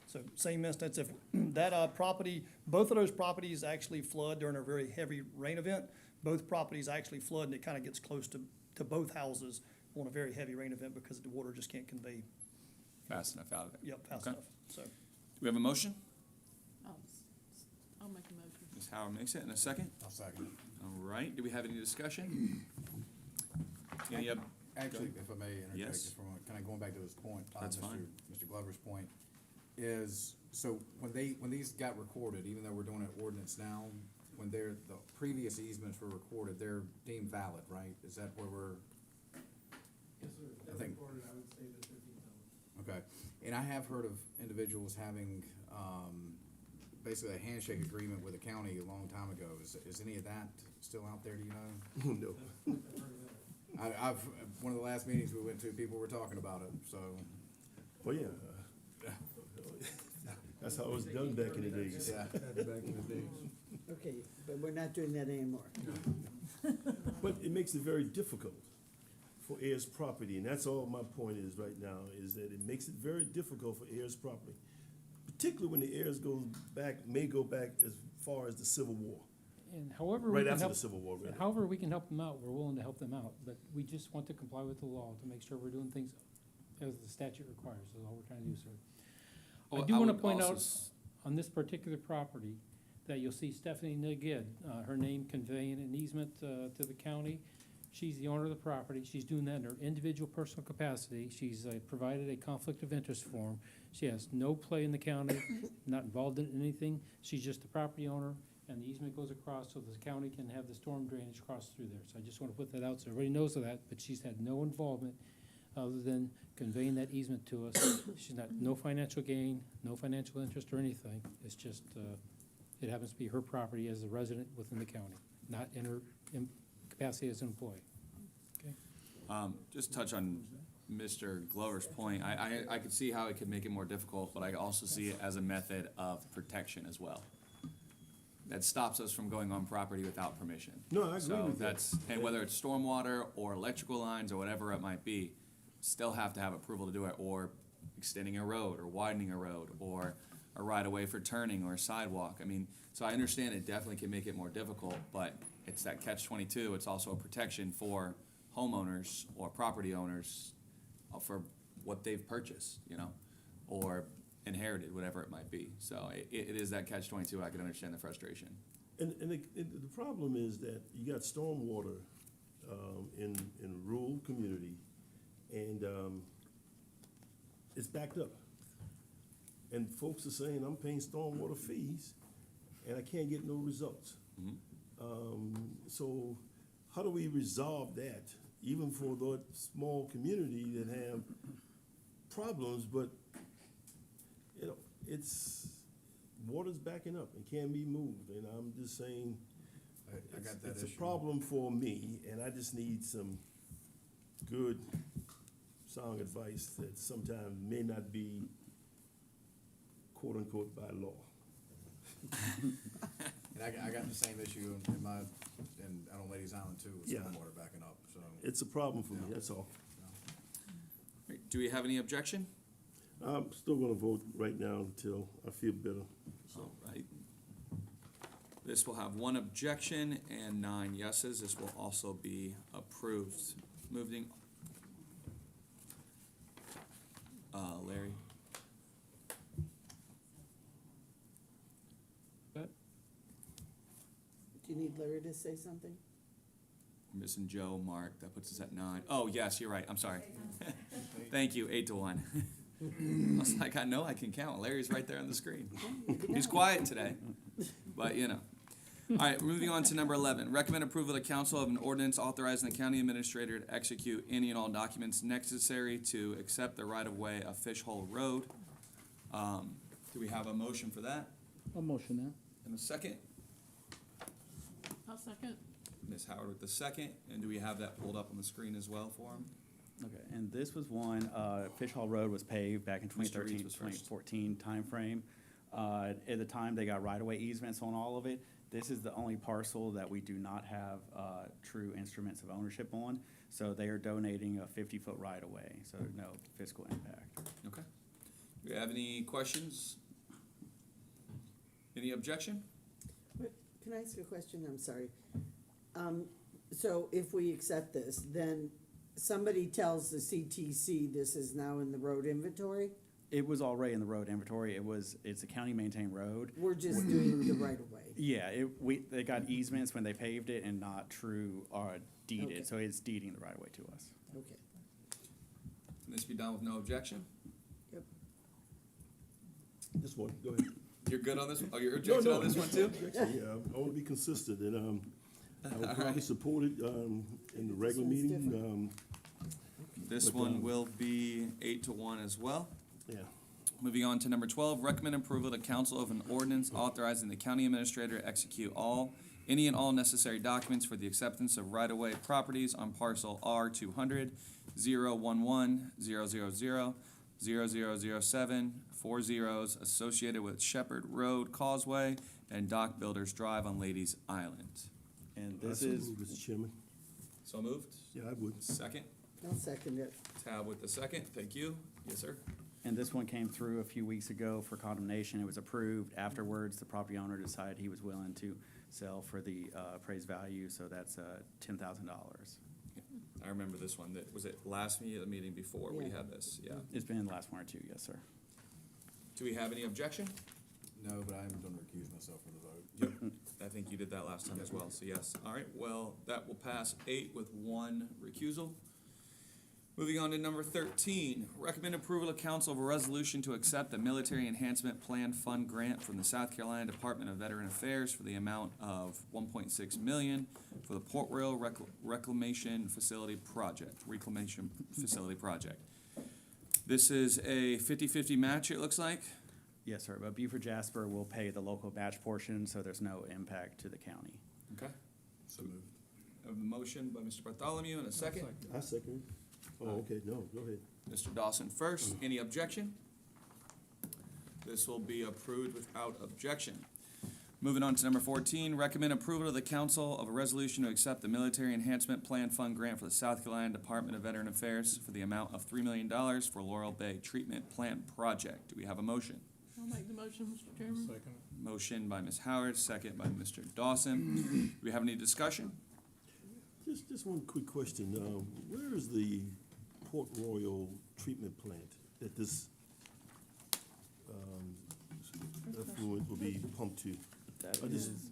So same instance, if that property, both of those properties actually flood during a very heavy rain event. Both properties actually flood, and it kind of gets close to both houses on a very heavy rain event because the water just can't convey, Fast enough out of it. fast Okay. enough. So, Do we have a motion? I'll make a motion. Ms. Howard makes it, in a second. I'll second it. All right, do we have any discussion? Any, Actually, if I may interject, Yes. just for a moment, kind of going back to this point. That's fine. Mr. Glover's point is, so when these got recorded, even though we're doing an ordinance now, when the previous easements were recorded, they're deemed valid, right? Is that where we're? Yes, sir. I think- I would say that they're being done. Okay, and I have heard of individuals having, basically a handshake agreement with the county a long time ago. Is any of that still out there, do you know? No. One of the last meetings we went to, people were talking about it, so. Oh, yeah. That's how it was done back in the days. Yeah. Back in the days. Okay, but we're not doing that anymore. But it makes it very difficult for heirs property, and that's all my point is right now, is that it makes it very difficult for heirs property. Particularly when the heirs may go back as far as the Civil War, And however we right can after help, the Civil War, really. however we can help them out, we're willing to help them out. But we just want to comply with the law to make sure we're doing things as the statute requires. That's all we're trying to do, sir. I Well, do want to would point also out on this particular property that you'll see Stephanie Negid, her name conveying an easement to the county. She's the owner of the property. She's doing that in her individual personal capacity. She's provided a conflict of interest form. She has no play in the county, not involved in anything. She's just the property owner, and the easement goes across so the county can have the storm drainage cross through there. So I just want to put that out so everybody knows of that, but she's had no involvement other than conveying that easement to us. She's not, no financial gain, no financial interest or anything. It's just, it happens to be her property as a resident within the county, not in her capacity as an employee. just touch on Mr. Glover's point. I could see how it could make it more difficult, but I also see it as a method of protection as well. That stops us from going on property without permission. No, I agree So with that. that's, and whether it's stormwater or electrical lines or whatever it might be, still have to have approval to do it, or extending a road, or widening a road, or a right-of-way for turning, or a sidewalk. I mean, so I understand it definitely can make it more difficult, but it's that catch-22. It's also a protection for homeowners or property owners for what they've purchased, you know, or inherited, whatever it might be. So it is that catch-22. I can understand the frustration. And the problem is that you got stormwater in rural community, and it's backed up. And folks are saying, I'm paying stormwater fees, and I can't get no results. So how do we resolve that, even for the small community that have problems, but, you know, water's backing up and can't be moved, and I'm just saying, I got that it's a issue. problem for me, and I just need some good, sound advice that sometimes may not be quote-unquote by law. And I got the same issue in out on Ladies Island too, with Yeah. stormwater backing up, so. It's a problem for me, Yeah. that's all. Do we have any objection? I'm still gonna vote right now until I feel better. All right. This will have one objection and 9 yeses. This will also be approved. Moving. Larry? Do you need Larry to say something? We're missing Joe, Mark, that puts us at 9. Oh, yes, you're right, I'm sorry. Thank you, 8-1. I was like, I know I can count. Larry's right there on the screen. He's quiet today, but you know. All right, moving on to number 11. Recommend approval of the council of an ordinance authorizing the county administrator to execute any and all documents necessary to accept the right-of-way of Fish Hole Road. Do we have a motion for that? I'll motion that. And a second? I'll second. Ms. Howard with the second. And do we have that pulled up on the screen as well for him? Okay, and this was one, Fish Hall Road was paved back in Mr. Reeds 2013, was first. 2014 timeframe. At the time, they got right-of-way easements on all of it. This is the only parcel that we do not have true instruments of ownership on, so they are donating a 50-foot right-of-way, so no fiscal impact. Okay. Do we have any questions? Any objection? Wait, can I ask a question? I'm sorry. So if we accept this, then somebody tells the CTC this is now in the road inventory? It was already in the road inventory. It's a county-maintained road. We're just doing the right of way? Yeah, they got easements when they paved it and not true deeded, Okay. so it's deeding the right-of-way to us. Okay. Can this be done with no objection? Yep. This one, go ahead. You're good on this one? Oh, you're objecting on this one too? Objection, yeah, I wanna be consistent, and, I will probably support it, in the regular This one's meeting, This But, one will be 8-1 as well. yeah. Moving on to number 12, recommend approval to council of an ordinance authorizing the county administrator to execute any and all necessary documents for the acceptance of right-of-way properties on parcel R200-011-000-0007, 4 zeros associated with Shepherd Road Causeway and Dock Builders Drive on Ladies Island. And I this so is, move, Mr. Chairman. So moved. Yeah, I would. Second. I'll second it. Tab with the second. Thank you. Yes, sir. and this one came through a few weeks ago for condemnation. It was approved. Afterwards, the property owner decided he was willing to sell for the appraised value, so that's $10,000. I remember this one. Was it last meeting or the meeting before we Yeah. had this? Yeah. It's been the last one or two, yes, sir. Do we have any objection? No, but I am going to recuse myself from the vote. Yep. I think you did that last time as well, so yes. All right, well, that will pass 8 with 1 recusal. Moving on to number 13, recommend approval of council of a resolution to accept the Military Enhancement Plan Fund grant from the South Carolina Department of Veteran Affairs for the amount of $1.6 million for the Port Royal Reclamation Facility Project. This is a 50-50 match, it looks like. Yes, sir, but Beaufort Jasper will pay the local match portion, so there's no impact to the county. Okay. So moved. I have a motion by Mr. Bartholomew and a second. I second. Oh, okay, no, go ahead. Mr. Dawson first. Any objection? This will be approved without objection. Moving on to number 14, recommend approval of the council of a resolution to accept the Military Enhancement Plan Fund grant for the South Carolina Department of Veteran Affairs for the amount of $3 million for Laurel Bay Treatment Plant Project. Do we have a motion? I'll make the motion, Mr. Chairman. Second. Motion by Ms. Howard, second by Mr. Dawson. Do we have any discussion? Just one quick question. Where is the Port Royal treatment plant that this effluent will be pumped to? That I just- is,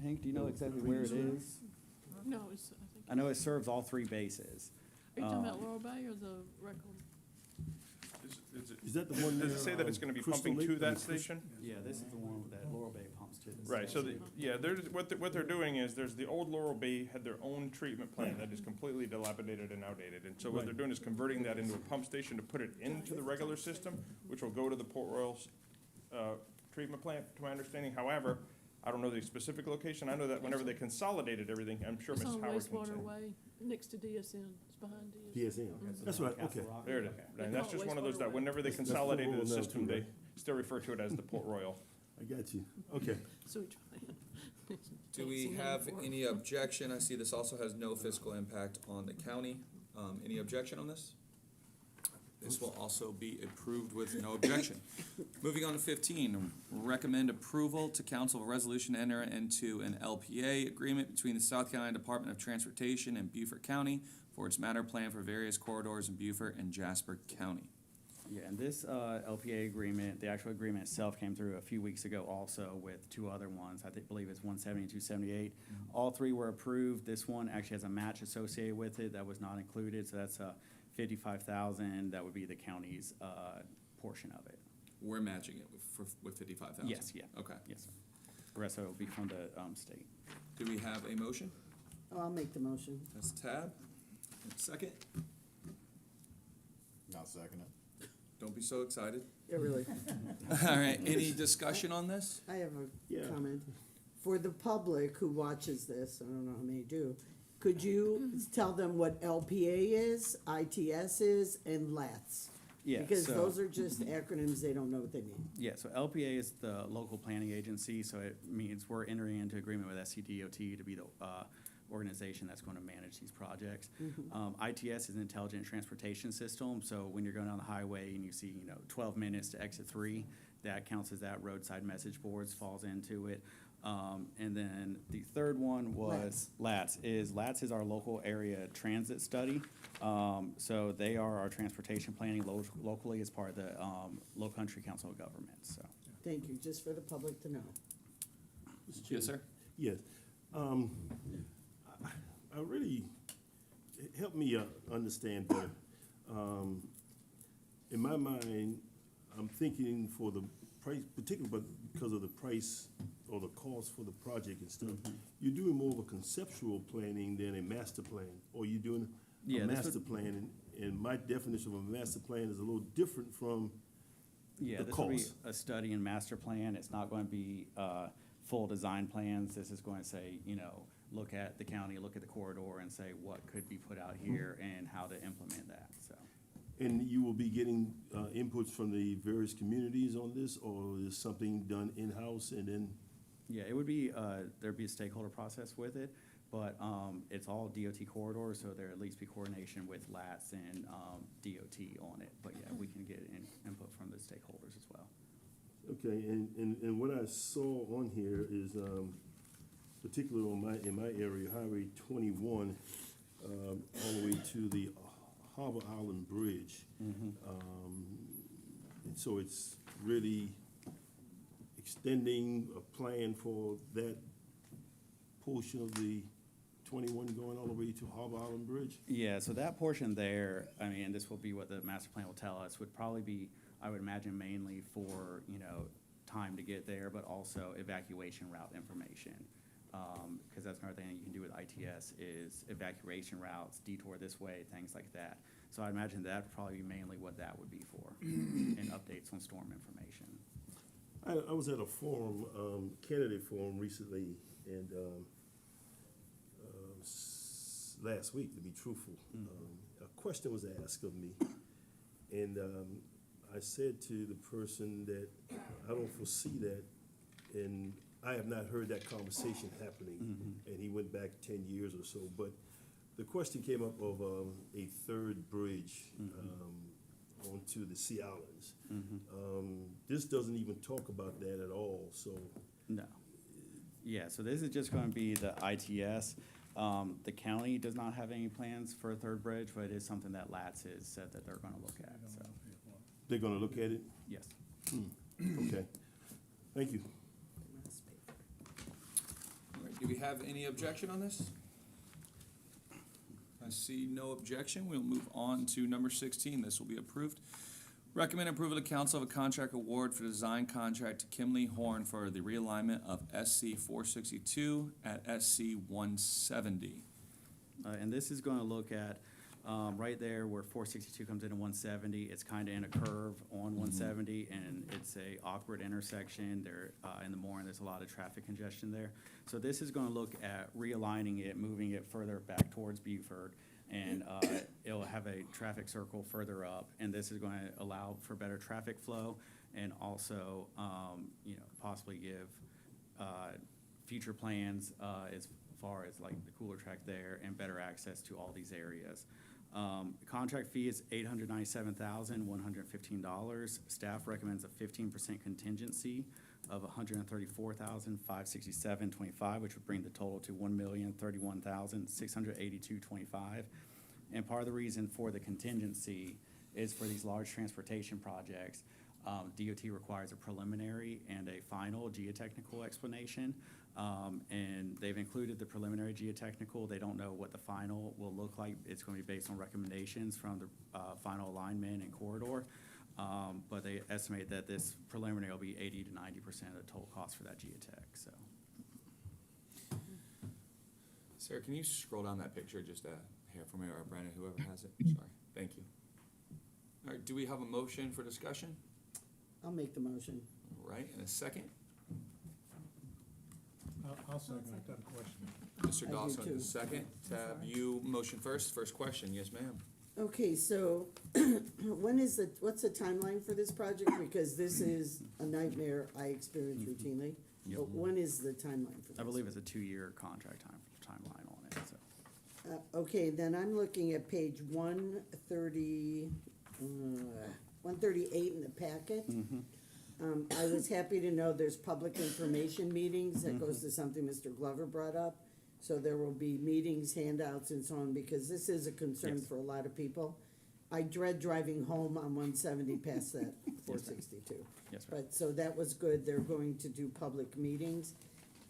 Hank, do you know exactly where it is? No, it's, I think, I know it serves all 3 bases. are you talking about Laurel Bay or the Record? Is that the one there? Does it say that it's gonna be Crystal pumping Lake? to I mean, that Crystal- station? Yeah, this is the one that Laurel Bay pumps to. Right, so, what they're doing is, there's the old Laurel Bay had their own treatment plant that is completely dilapidated and outdated. And so what they're doing is converting that into a pump station to put it into the regular system, which will go to the Port Royal's, treatment plant, to my understanding. However, I don't know the specific location. I know that whenever they consolidated everything, I'm sure It's Mrs. on Howard can say. wastewater way, next to DSN, it's behind DSN. PSN, that's right, okay. There it is. And that's just one of those that whenever they That's consolidated Port the Royal now system, too, they right? still refer to it as the Port Royal. I got you. Okay. Sewage plant. Do we Fancy name have for it. any objection? I see this also has no fiscal impact on the county. Any objection on this? This will also be approved with no objection. Moving on to 15, recommend approval to council of a resolution to enter into an LPA agreement between the South Carolina Department of Transportation and Beaufort County for its matter plan for various corridors in Beaufort and Jasper County. Yeah, and this LPA agreement, the actual agreement itself came through a few weeks ago also with two other ones. Believe it's 170 and 278. All three were approved. This one actually has a match associated with it that was not included, so that's $55,000. That would be the county's portion of it. We're matching it with 55,000? Yes, yeah. Okay. Yes, sir. The rest of it will be from the state. Do we have a motion? Oh, I'll make the motion. That's Tab. Second? I'll second it. Don't be so excited. Yeah, really. All right, any discussion on this? I have Yeah. a comment. For the public who watches this, I don't know how many do, could you tell them what LPA is, ITS is, and LATS? Yeah, Because so- those are just acronyms, they don't know what they mean. Yeah, so LPA is the local planning agency, so it means we're entering into agreement with SCDOT to be the organization that's going to manage these projects. ITS is an intelligent transportation system, so when you're going down the highway and you see, 12 minutes to exit 3, that counts as that roadside message boards falls into it. And then the third one was LATS is our local area transit study. So they are our transportation planning locally as part of the Low Country Council of Governments, so. Thank you, just for the public to know. Yes, sir. Yes. I really, it helped me understand better. In my mind, I'm thinking for the price, particularly because of the price or the cost for the project and stuff, you're doing more of a conceptual planning than a master plan, or you're doing Yeah, a this master plan, and my definition of a master plan is a little different from Yeah, the this will be cost. a study and master plan. It's not going to be full design plans. This is going to say, look at the county, look at the corridor, and say what could be put out here and how to implement that, so. And you will be getting inputs from the various communities on this, or is something done in-house and then? Yeah, it would be, there'd be a stakeholder process with it, but it's all DOT corridors, so there at least be coordination with LATS and DOT on it. But yeah, we can get input from the stakeholders as well. Okay, and what I saw on here is, particularly in my area, Highway 21, all the way to the Harbor Island Bridge. And so it's really extending a plan for that portion of the 21 going all the way to Harbor Island Bridge? Yeah, so that portion there, I mean, this will be what the master plan will tell us, would probably be, I would imagine, mainly for, time to get there, but also evacuation route information. Because that's another thing you can do with ITS is evacuation routes, detour this way, things like that. So I imagine that would probably be mainly what that would be for, and updates on storm information. I was at a forum, candidate forum recently, and last week, to be truthful. A question was asked of me, and I said to the person that I don't foresee that, and I have not heard that conversation happening. And he went back 10 years or so, but the question came up of a third bridge onto the Sea Islands. This doesn't even talk about that at all, so. No. Yeah, so this is just going to be the ITS. The county does not have any plans for a third bridge, but it is something that LATS has said that they're going to look at, so, They're gonna look at it? yes. Okay. Thank you. All right, do we have any objection on this? I see no objection. We'll move on to number 16. This will be approved. Recommend approval to council of a contract award for design contract to Kimley Horn for the realignment of SC 462 at SC 170. And this is going to look at, right there where 462 comes into 170, it's kind of in a curve on 170, and it's a awkward intersection. There, in the morning, there's a lot of traffic congestion there. So this is going to look at realigning it, moving it further back towards Beaufort, and it'll have a traffic circle further up, and this is going to allow for better traffic flow, and also, possibly give future plans as far as like the cooler track there and better access to all these areas. Contract fee is $897,115. Staff recommends a 15% contingency of $134,567.25, which would bring the total to $1,031,682.25. And part of the reason for the contingency is for these large transportation projects, DOT requires a preliminary and a final geotechnical explanation. And they've included the preliminary geotechnical. They don't know what the final will look like. It's going to be based on recommendations from the final alignment and corridor. But they estimate that this preliminary will be 80 to 90% of the total cost for that geotech, so. Sarah, can you scroll down that picture just a hair for me, or Brandon, whoever has it? Sorry, thank you. All right, do we have a motion for discussion? I'll make the motion. All right, and a second? I'll second it, got a question. Mr. I do Dawson, too. the second. Tab, you motion first. First question, yes, ma'am. Okay, so what's the timeline for this project? Because this is a nightmare I experience routinely. Yep. But when is the timeline for this? I believe it's a 2-year contract timeline on it, so. Okay, then I'm looking at page 138 in the packet. I was happy to know there's public information meetings. That goes to something Mr. Glover brought up. So there will be meetings, handouts, and so on, because this is a concern Yes. for a lot of people. I dread driving home on 170 past that 462. Yes, sir. But, so that was good. They're going to do public meetings.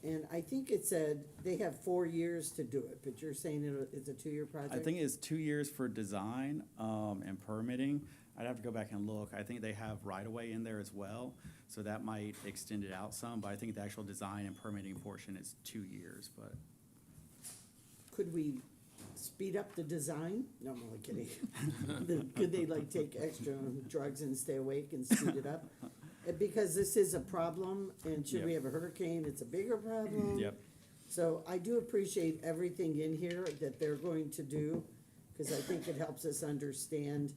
And I think it said they have 4 years to do it, but you're saying it's a 2-year project? I think it's 2 years for design, and permitting. I'd have to go back and look. I think they have right-of-way in there as well, so that might extend it out some, but I think the actual design and permitting portion is 2 years, but. Could we speed up the design? No, I'm only kidding. Could they like take extra drugs and stay awake and speed it up? Because this is a problem, and should we Yep. have a hurricane, it's a bigger problem. Yep. So I do appreciate everything in here that they're going to do, because I think it helps us understand.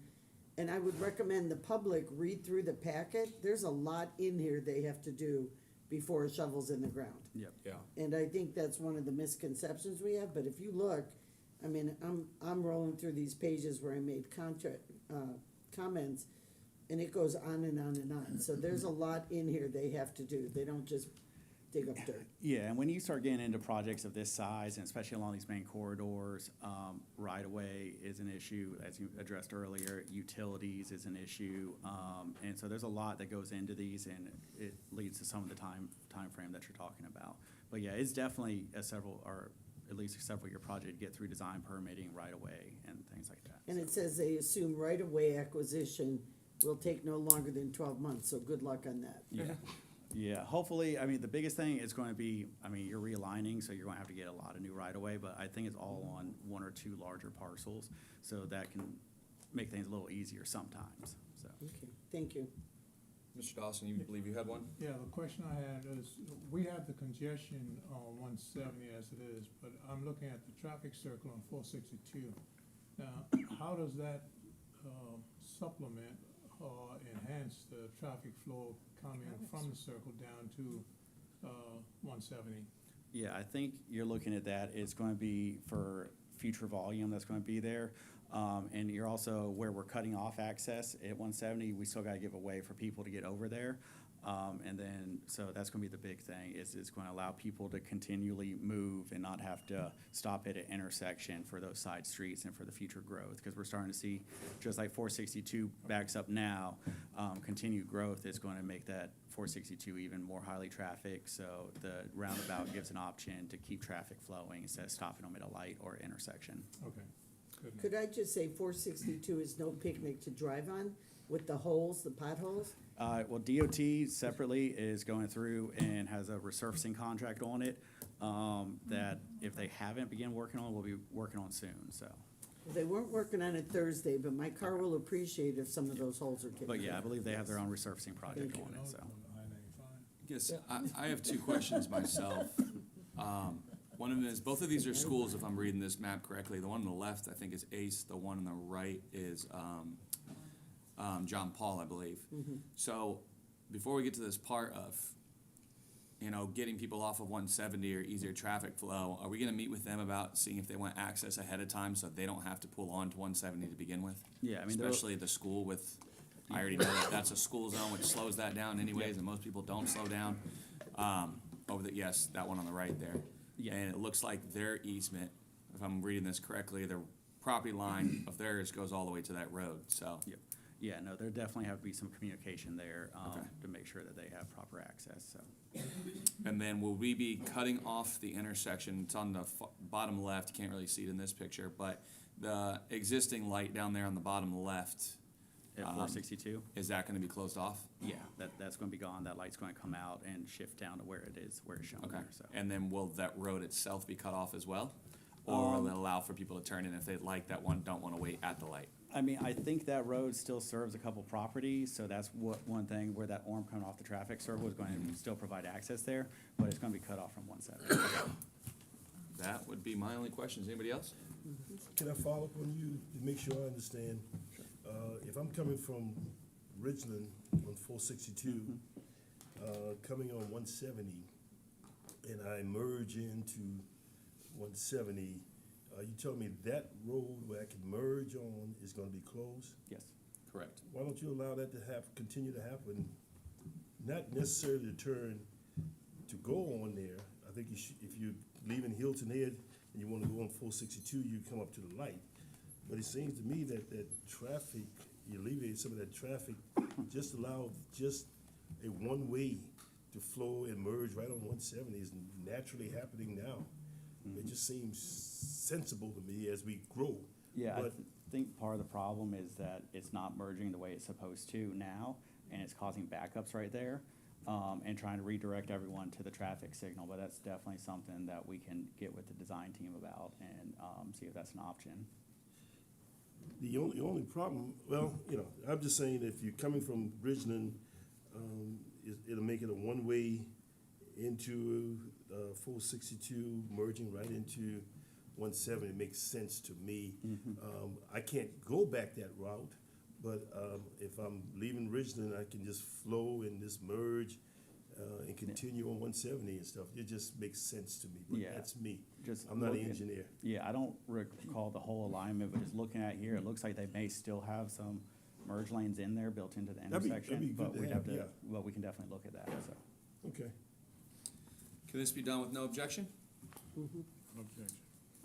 And I would recommend the public read through the packet. There's a lot in here they have to do before a shovel's in the ground. Yep. Yeah. And I think that's one of the misconceptions we have, but if you look, I mean, I'm rolling through these pages where I made comments, and it goes on and on and on. So there's a lot in here they have to do. They don't just dig up dirt. Yeah, and when you start getting into projects of this size, and especially along these main corridors, right-of-way is an issue, as you addressed earlier, utilities is an issue, and so there's a lot that goes into these, and it leads to some of the time frame that you're talking about. But yeah, it's definitely a at least a several-year project to get through design, permitting, right-of-way, and things like that. And it says they assume right-of-way acquisition will take no longer than 12 months, so good luck on that. Yeah, yeah, hopefully, I mean, the biggest thing is going to be, I mean, you're realigning, so you're going to have to get a lot of new right-of-way, but I think it's all on 1 or 2 larger parcels, so that can make things a little easier sometimes, so. Okay, thank you. Mr. Dawson, you believe you had one? Yeah, the question I had is, we have the congestion on 170 as it is, but I'm looking at the traffic circle on 462. Now, how does that supplement or enhance the traffic flow coming from the circle down to 170? Yeah, I think you're looking at that, it's going to be for future volume that's going to be there. And you're also, where we're cutting off access at 170, we still got to give a way for people to get over there. And then, so that's going to be the big thing, is it's going to allow people to continually move and not have to stop at an intersection for those side streets and for the future growth. Because we're starting to see, just like 462 backs up now, continued growth is going to make that 462 even more highly trafficked. So the roundabout gives an option to keep traffic flowing instead of stopping them at a light or intersection. Okay, good. Could I just say 462 is no picnic to drive on with the holes, the potholes? Well, DOT separately is going through and has a resurfacing contract on it, that if they haven't begun working on, we'll be working on soon, so. They weren't working on it Thursday, but my car will appreciate if some of those holes are kicked. But yeah, I believe they have their own resurfacing project Thank on it, so. Yes, I have 2 questions myself. One of them is, both of these are schools, if I'm reading this map correctly. The one on the left, I think, is Ace. The one on the right is John Paul, I believe. So before we get to this part of you know, getting people off of 170 or easier traffic flow, are we gonna meet with them about seeing if they want access ahead of time so they don't have to pull on to 170 to begin with? Yeah, I mean, Especially the school with, I already know that that's a school zone, which slows that down anyways, and most people don't slow down. Yes, that one on the right there. Yeah. And it looks like their easement, if I'm reading this correctly, their property line of theirs goes all the way to that road, so. Yep. Yeah, no, there definitely have to be some communication there, Okay. to make sure that they have proper access, so. And then will we be cutting off the intersection? It's on the bottom left, you can't really see it in this picture, but the existing light down there on the bottom left, At 462, is that gonna be closed off? yeah, that's gonna be gone, that light's gonna come out and shift down to where it is, where it's shown Okay, there, so. and then will that road itself be cut off as well? Or will it allow for people to turn in if they like that one, don't wanna wait at the light? I mean, I think that road still serves a couple properties, so that's one thing where that arm coming off the traffic circle is going to still provide access there, but it's gonna be cut off from 170. That would be my only questions. Anybody else? Can I follow up on you to make sure I understand? If I'm coming from Ridgeland on 462, coming on 170, and I merge into 170, you telling me that road where I can merge on is gonna be closed? Yes. Correct. Why don't you allow that to continue to happen? Not necessarily to turn to go on there. I think you should, if you're leaving Hilton Head and you wanna go on 462, you come up to the light. But it seems to me that traffic, you alleviate some of that traffic, just allow just a one-way to flow and merge right on 170 is naturally happening now. It just seems sensible to me as we grow. Yeah, I But think part of the problem is that it's not merging the way it's supposed to now, and it's causing backups right there, and trying to redirect everyone to the traffic signal, but that's definitely something that we can get with the design team about and, see if that's an option. the only problem, well, you know, I'm just saying if you're coming from Bridgeland, it'll make it a one-way into 462, merging right into 170. It makes sense to me. I can't go back that route, but if I'm leaving Ridgeland, I can just flow and just merge and continue on 170 and stuff. It just makes sense to me, but Yeah. that's me. Just I'm not an looking- engineer. Yeah, I don't recall the whole alignment, but just looking at here, it looks like they may still have some merge lanes in there built into the That'd be intersection, good but to we'd have, have to, yeah. well, we can definitely look at that, so. Okay. Can this be done with no objection? Objection.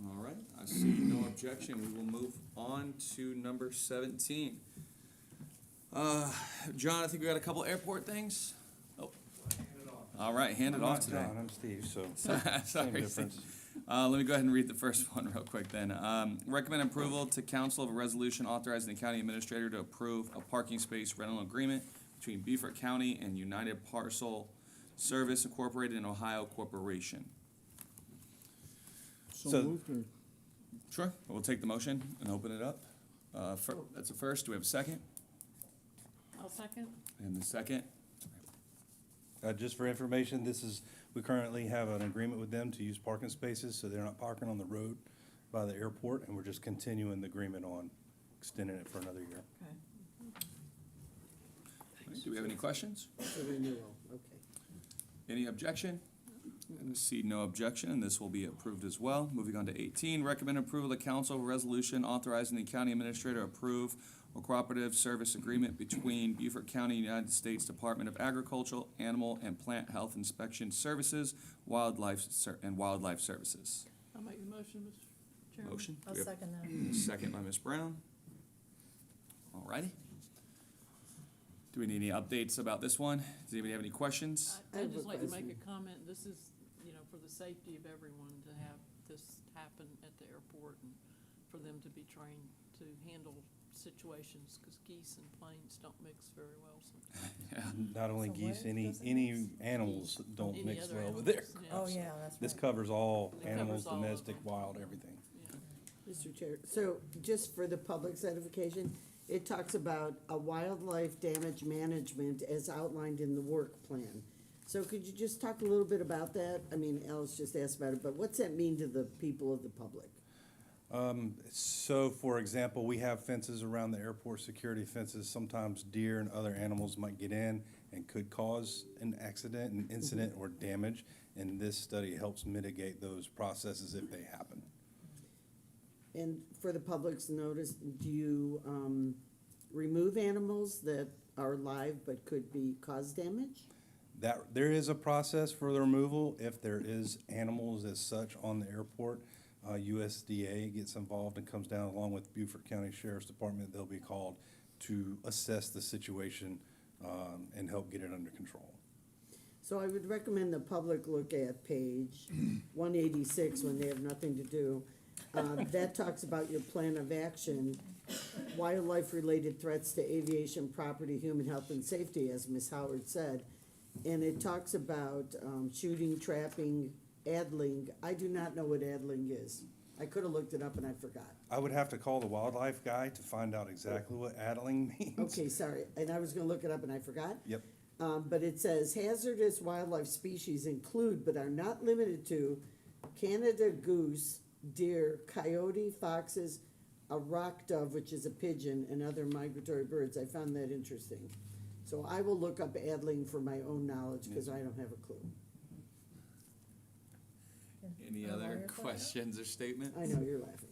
All right, I see no objection. We will move on to number 17. John, I think we got a couple airport things. Oh. All right, hand it off today. I'm Steve, so Sorry, same difference. Let me go ahead and read the first one real quick then. Recommend approval to council of a resolution authorizing the county administrator to approve a parking space rental agreement between Beaufort County and United Parcel Service Incorporated and Ohio Corporation. So- moved or? Sure, we'll take the motion and open it up. That's a first. Do we have a second? I'll second. And the second? Just for information, we currently have an agreement with them to use parking spaces, so they're not parking on the road by the airport, and we're just continuing the agreement on extending it for another year. Okay. Do we have any questions? The renewal, okay. Any objection? And see no objection, and this will be approved as well. Moving on to 18, recommend approval of the council of a resolution authorizing the county administrator to approve a cooperative service agreement between Beaufort County, United States Department of Agricultural, Animal, and Plant Health Inspection Services, Wildlife Services. I'll make the motion, Mr. Chairman. Motion? I'll Do we have second that. a second by Ms. Brown. All righty. Do we need any updates about this one? Does anybody have any questions? I have I'd a just like to question. make a comment. This is, for the safety of everyone to have this happen at the airport and for them to be trained to handle situations, because geese and planes don't mix very well. So Not only So geese, what any, doesn't any mix? animals don't any mix other well with animals, there. yeah. Oh, yeah, that's right. This covers all It animals, covers all of domestic, them. wild, everything. Yeah. Mr. Chair, so just for the public's edification, it talks about a wildlife damage management as outlined in the work plan. So could you just talk a little bit about that? I mean, Alice just asked about it, but what's that mean to the people of the public? So, for example, we have fences around the airport, security fences. Sometimes deer and other animals might get in and could cause an accident, an incident, or damage. And this study helps mitigate those processes if they happen. And for the public's notice, do you, remove animals that are live but could be cause damage? That, there is a process for the removal. If there is animals as such on the airport, USDA gets involved and comes down along with Beaufort County Sheriff's Department. They'll be called to assess the situation and help get it under control. So I would recommend the public look at page 186 when they have nothing to do. That talks about your plan of action, wildlife-related threats to aviation, property, human health, and safety, as Ms. Howard said. And it talks about shooting, trapping, addling. I do not know what addling is. I could have looked it up and I forgot. I would have to call the wildlife guy to find out exactly what addling means. Okay, sorry, and I was gonna look it up and I forgot. Yep. But it says hazardous wildlife species include but are not limited to Canada goose, deer, coyote, foxes, a rock dove, which is a pigeon, and other migratory birds. I found that interesting. So I will look up addling for my own knowledge, because I don't have a clue. Any other questions or statements? I know, you're laughing.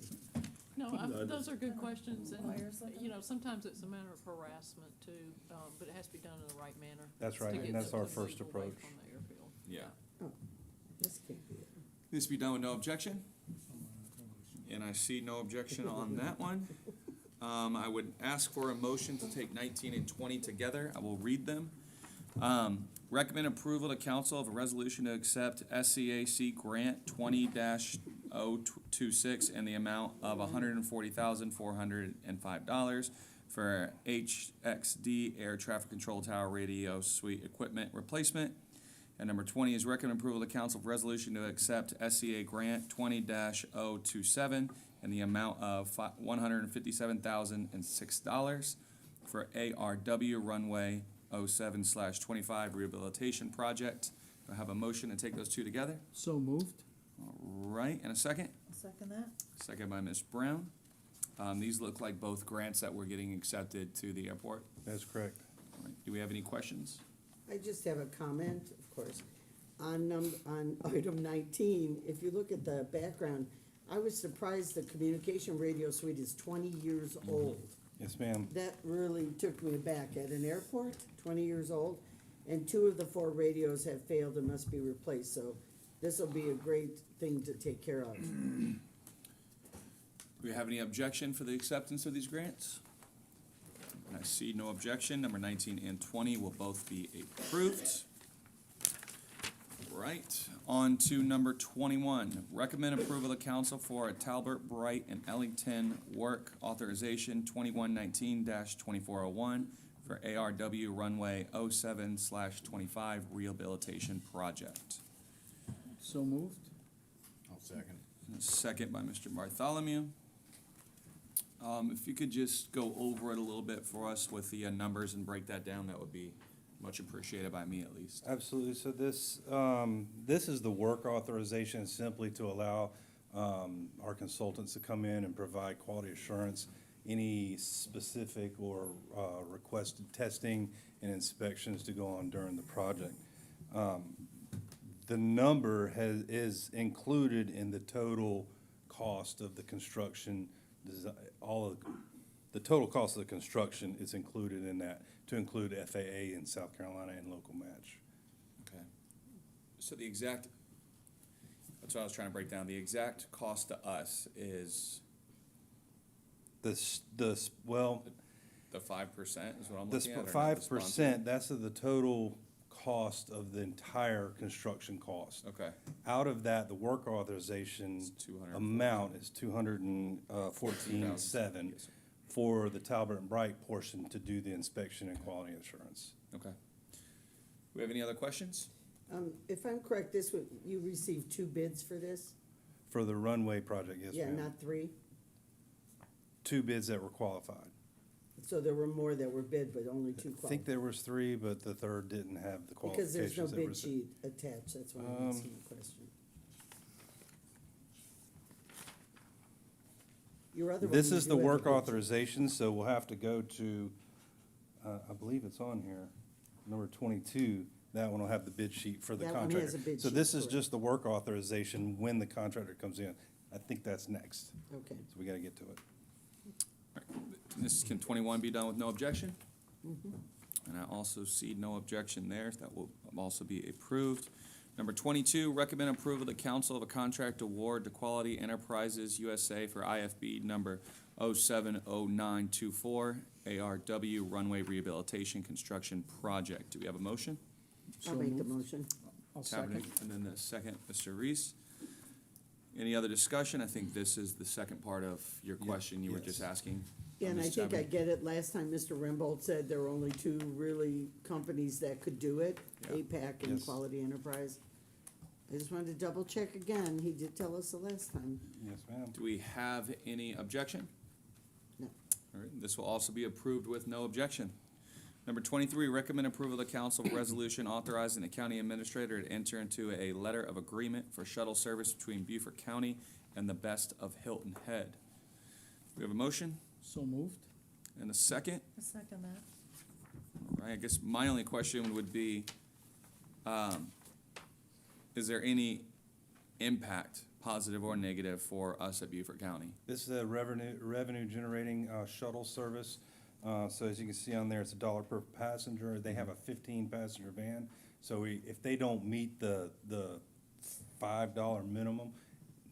No, No, those are good questions, and, Lawyers looking? you know, sometimes it's a matter of harassment too, but it has to be done in the right manner. That's right, to and get that's the our first people away approach. from the airfield. Yeah. This can't be it. This be done with no objection? And I see no objection on that one. I would ask for a motion to take 19 and 20 together. I will read them. Recommend approval to council of a resolution to accept SCAC grant 20-026 in the amount of $140,405 for HXD air traffic control tower radio suite equipment replacement. And number 20 is recommend approval to council of resolution to accept SCA grant 20-027 in the amount of $157,006 for ARW runway 07/25 rehabilitation project. Do I have a motion to take those two together? So moved. All right, and a second? I'll second that. Second by Ms. Brown. These look like both grants that we're getting accepted to the airport. That's correct. All right, do we have any questions? I just have a comment, of course. On item 19, if you look at the background, I was surprised the communication radio suite is 20 years old. Yes, ma'am. That really took me aback. At an airport, 20 years old, and 2 of the 4 radios have failed and must be replaced, so this will be a great thing to take care of. Do we have any objection for the acceptance of these grants? I see no objection. Number 19 and 20 will both be approved. Right, on to number 21. Recommend approval of council for a Talbot, Bright, and Ellington work authorization 2119-2401 for ARW runway 07/25 rehabilitation project. So moved. I'll second. And a second by Mr. Bartholomew. If you could just go over it a little bit for us with the numbers and break that down, that would be much appreciated by me at least. Absolutely. So this is the work authorization simply to allow our consultants to come in and provide quality assurance, any specific or requested testing and inspections to go on during the project. The number is included in the total cost of the construction. The total cost of the construction is included in that, to include FAA in South Carolina and local match. Okay. So the exact, that's what I was trying to break down. The exact cost to us is Well, the 5% is what I'm the looking at? or not? The 5%, that's of the total cost of the entire construction cost. sponsor? Okay, Out of that, the work authorization It's 214. amount is 214,700 Yes, sir. for the Talbot and Bright portion to do the inspection and quality assurance. Okay. We have any other questions? If I'm correct, you received 2 bids for this? For the runway project, yes, Yeah, ma'am. not 3? 2 bids that were qualified. So there were more that were bid, but only 2 I think qualified? there was 3, but the third didn't have the Because there's no qualifications that were. bid sheet attached, that's why I'm asking the question. Your other one. This you is do the have a work bid sheet. authorization, so we'll have to go to, I believe it's on here. Number 22, that one will have the bid sheet for the That one contractor. has a bid So sheet, this is correct. just the work authorization when the contractor comes in. I think that's next, Okay. so we gotta get to it. Can 21 be done with no objection? And I also see no objection there. That will also be approved. Number 22, recommend approval to council of a contract award to Quality Enterprises USA for IFB number 070924 ARW Runway Rehabilitation Construction Project. Do we have a motion? I'll make the motion. I'll second. And then the second, Mr. Reese. Any other discussion? I think this is the second part of your question you were just Yes. asking. Yeah, and I Ms. think I Chadwick. get it. Last time Mr. Rimbold said there were only two really companies that could do it, Yeah. APAC and Yes. Quality Enterprise. I just wanted to double check again. He did tell us the last time. Yes, ma'am. Do we have any objection? No. All right, this will also be approved with no objection. Number 23, recommend approval of the council resolution authorizing the county administrator to enter into a letter of agreement for shuttle service between Beaufort County and the Best of Hilton Head. We have a motion So moved. and a second. A second that. All right, I guess my only question would be, is there any impact, positive or negative, for us at Beaufort County? This is a revenue generating shuttle service. So as you can see on there, it's $1 per passenger. They have a 15-passenger van. So if they don't meet the $5 minimum,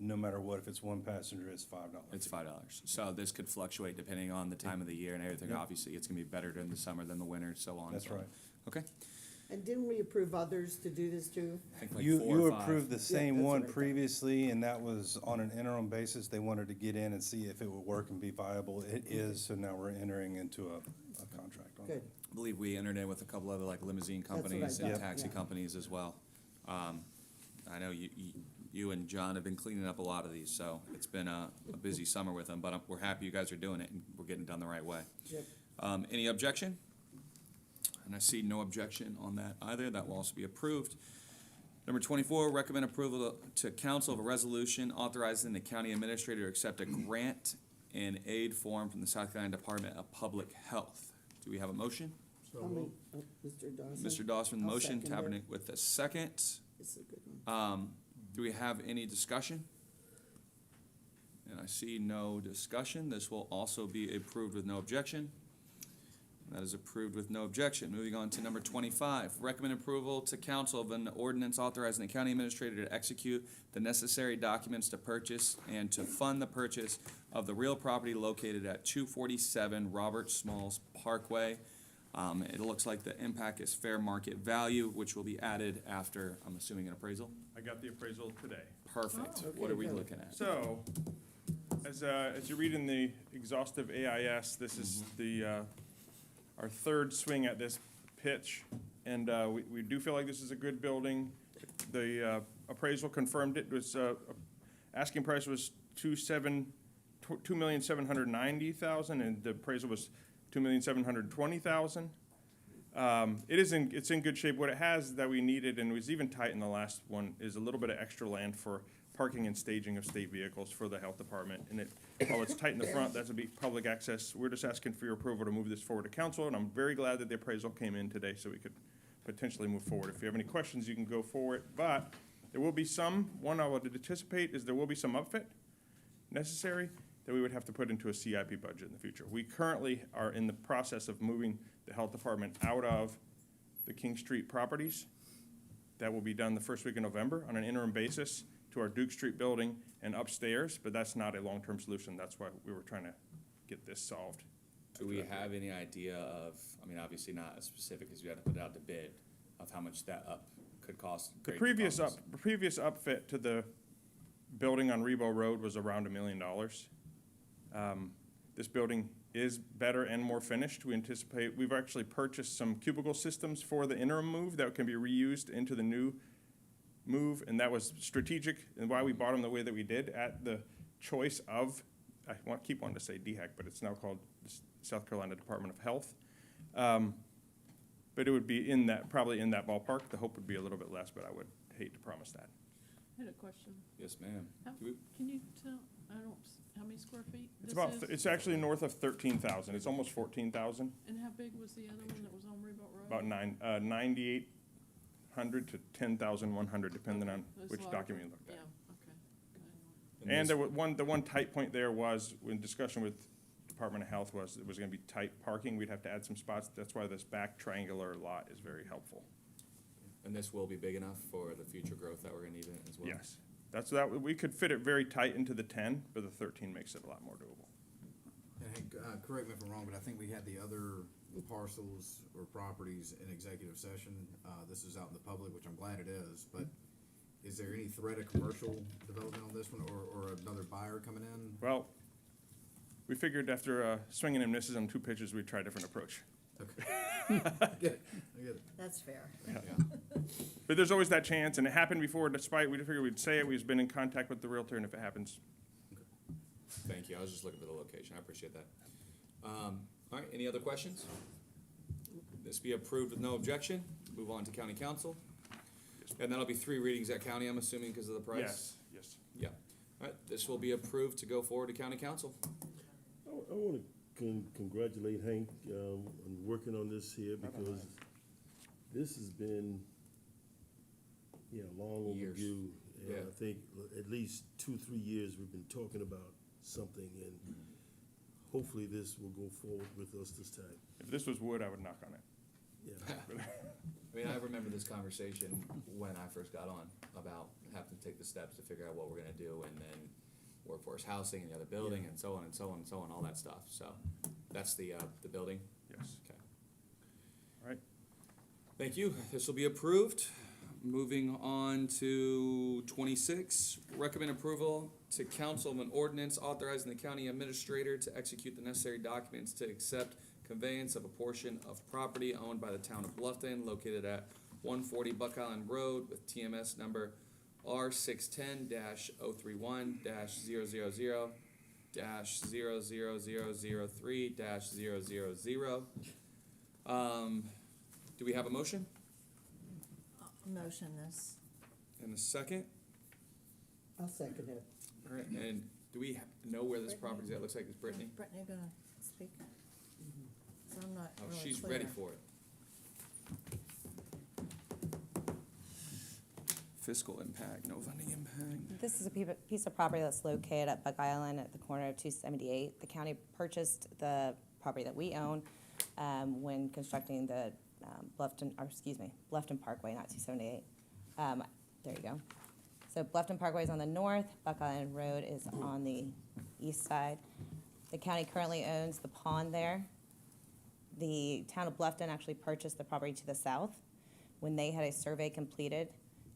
no matter what, if it's one passenger, it's $5. It's $5. So this could fluctuate depending on the time of the year and everything. Yep. Obviously, it's gonna be better during the summer than the winter, so on. That's so on. right. Okay. And didn't we approve others to do this too? I think like You 4 or you 5. approved the same that's one what I thought. previously, and that was on an interim basis. They wanted to get in and see if it would work and be viable. It is, so now we're entering into a contract on Good. it. I believe we entered in with a couple other like limousine what I companies and thought, taxi yeah. companies as well. I know you and John have been cleaning up a lot of these, so it's been a busy summer with them, but we're happy you guys are doing it and we're getting it done the right way. Yep. Any objection? And I see no objection on that either. That will also be approved. Number 24, recommend approval to council of a resolution authorizing the county administrator to accept a grant and aid form from the South Carolina Department of Public Health. Do we have a motion? I'll make, Mr. Dawson. Mr. Dawson, the I'll motion, second it. Tabernick with the second. It's a good one. Do we have any discussion? And I see no discussion. This will also be approved with no objection. That is approved with no objection. Moving on to number 25, recommend approval to council of an ordinance authorizing the county administrator to execute the necessary documents to purchase and to fund the purchase of the real property located at 247 Robert Smalls Parkway. It looks like the impact is fair market value, which will be added after, I'm assuming, an appraisal. I got the appraisal today. Perfect. Oh, What are we okay, good. looking at? So, as you read in the exhaustive AIS, this is our third swing at this pitch, and we do feel like this is a good building. The appraisal confirmed it. Was asking price was $2,790,000, and the appraisal was $2,720,000. It's in good shape. What it has that we needed, and was even tight in the last one, is a little bit of extra land for parking and staging of state vehicles for the health department. And while it's tight in the front, that's a big public access. We're just asking for your approval to move this forward to council, and I'm very glad that the appraisal came in today so we could potentially move forward. If you have any questions, you can go for it, but there will be one I would anticipate is there will be some upfit necessary that we would have to put into a CIP budget in the future. We currently are in the process of moving the health department out of the King Street properties. That will be done the first week of November on an interim basis to our Duke Street building and upstairs, but that's not a long-term solution. That's why we were trying to get this solved. Do we have any idea of, I mean, obviously not as specific as you had to put it out to bid, of how much that could cost? The previous upfit to the building on Rebo Road was around $1 million. This building is better and more finished. We anticipate, we've actually purchased some cubicle systems for the interim move that can be reused into the new move, and that was strategic and why we bought them the way that we did at the choice of, keep wanting to say DHEC, but it's now called the South Carolina Department of Health. But it would be probably in that ballpark. The hope would be a little bit less, but I would hate to promise that. I had a question. Yes, ma'am. How- Do we- Can you tell, I don't, how many square feet? It's this about, is? it's actually north of 13,000. It's almost 14,000. And how big was the other one that was on Rebuilt Road? About 9,800 to 10,100, depending on It was which larger. document you looked Yeah, at. okay. And there was the one tight point there was, in discussion with Department of Health, was it was gonna be tight parking. We'd have to add some spots. That's why this back triangular lot is very helpful. And this will be big enough for the future growth that we're gonna need in it as well? Yes. We could fit it very tight into the 10, but the 13 makes it a lot more doable. And Hank, correct me if I'm wrong, but I think we had the other parcels or properties in executive session. This is out in the public, which I'm glad it is, but is there any threat of commercial development on this one, or another buyer coming in? Well, we figured after swinging and misses on 2 pitches, we'd try a different approach. Okay. I get it. That's fair. But there's always that chance, and it happened before, despite, we figured we'd say it, we've been in contact with the Realtor, and if it happens, Thank you, I was just looking for the location, I appreciate that. All right, any other questions? This be approved with no objection, move on to county council. And that'll be 3 readings at county, I'm assuming, because of the price? yes. Yeah, all right, this will be approved to go forward to county council. I want to congratulate Hank on working on this here, because this has been, long Years. overdue. And Yeah. I think at least 2-3 years we've been talking about something, and hopefully this will go forward with us this time. If this was wood, I would knock on it. Yeah. I mean, I remember this conversation when I first got on about having to take the steps to figure out what we're gonna do, and then workforce housing and the other building, and so on and so on and so on, all that stuff, so, that's the building? Yes. Okay. All right. Thank you, this will be approved. Moving on to 26, recommend approval to council of an ordinance authorizing the county administrator to execute the necessary documents to accept conveyance of a portion of property owned by the town of Bluffton located at 140 Buck Island Road with TMS number R610-031-00003-000. Do we have a motion? Motion this. And a second? I'll second it. All right, and do we know where this property is at? Looks like it's Brittany. Brittany gonna speak? So I'm not Oh, really she's clear. ready for it. Fiscal impact, no funding impact. This is a piece of property that's located at Buck Island at the corner of 278. The county purchased the property that we own when constructing the Bluffton Parkway, not 278. There you go. So Bluffton Parkway is on the north, Buck Island Road is on the east side. The county currently owns the pond there. The town of Bluffton actually purchased the property to the south. When they had a survey completed,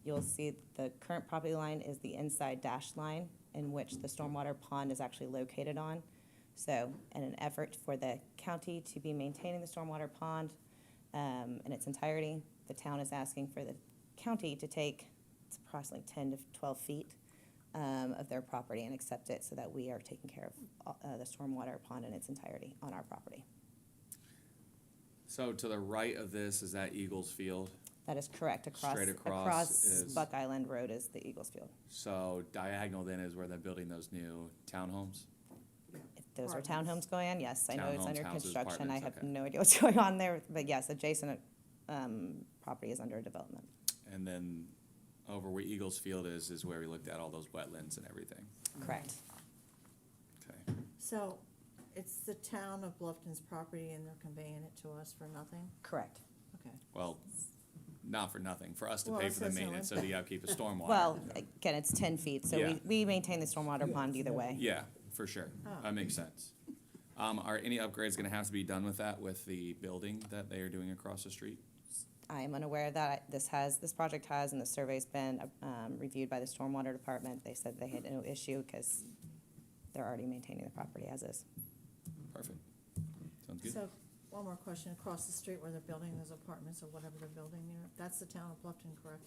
you'll see the current property line is the inside dashed line in which the stormwater pond is actually located on. So, in an effort for the county to be maintaining the stormwater pond in its entirety, the town is asking for the county to take, it's approximately 10 to 12 feet of their property and accept it so that we are taking care of the stormwater pond in its entirety on our property. So to the right of this, is that Eagles Field? That is correct. Straight across is- Buck Island Road is the Eagles Field. So diagonal then is where they're building those new townhomes? If those are townhomes going on, yes, I know it's Townhomes, under houses, construction. I apartments, have okay. no idea what's going on there, but yes, adjacent property is under development. And then over where Eagles Field is where we looked at all those wetlands and everything. Correct. Okay. So it's the town of Bluffton's property and they're conveying it to us for nothing? Correct. Okay. Well, not for nothing, for us to Well, pay it for the says no maintenance so that you keep a stormwater. Well, again, it's 10 feet, so Yeah. we maintain the stormwater pond either way. Yeah, for sure. Oh. That makes sense. Are any upgrades gonna have to be done with that, with the building that they are doing across the street? I am unaware that this project has, and the survey's been reviewed by the stormwater department. They said they had no issue because they're already maintaining the property as is. Perfect. Sounds good. So, one more question, across the street where they're building those apartments or whatever they're building there, that's the town of Bluffton, correct?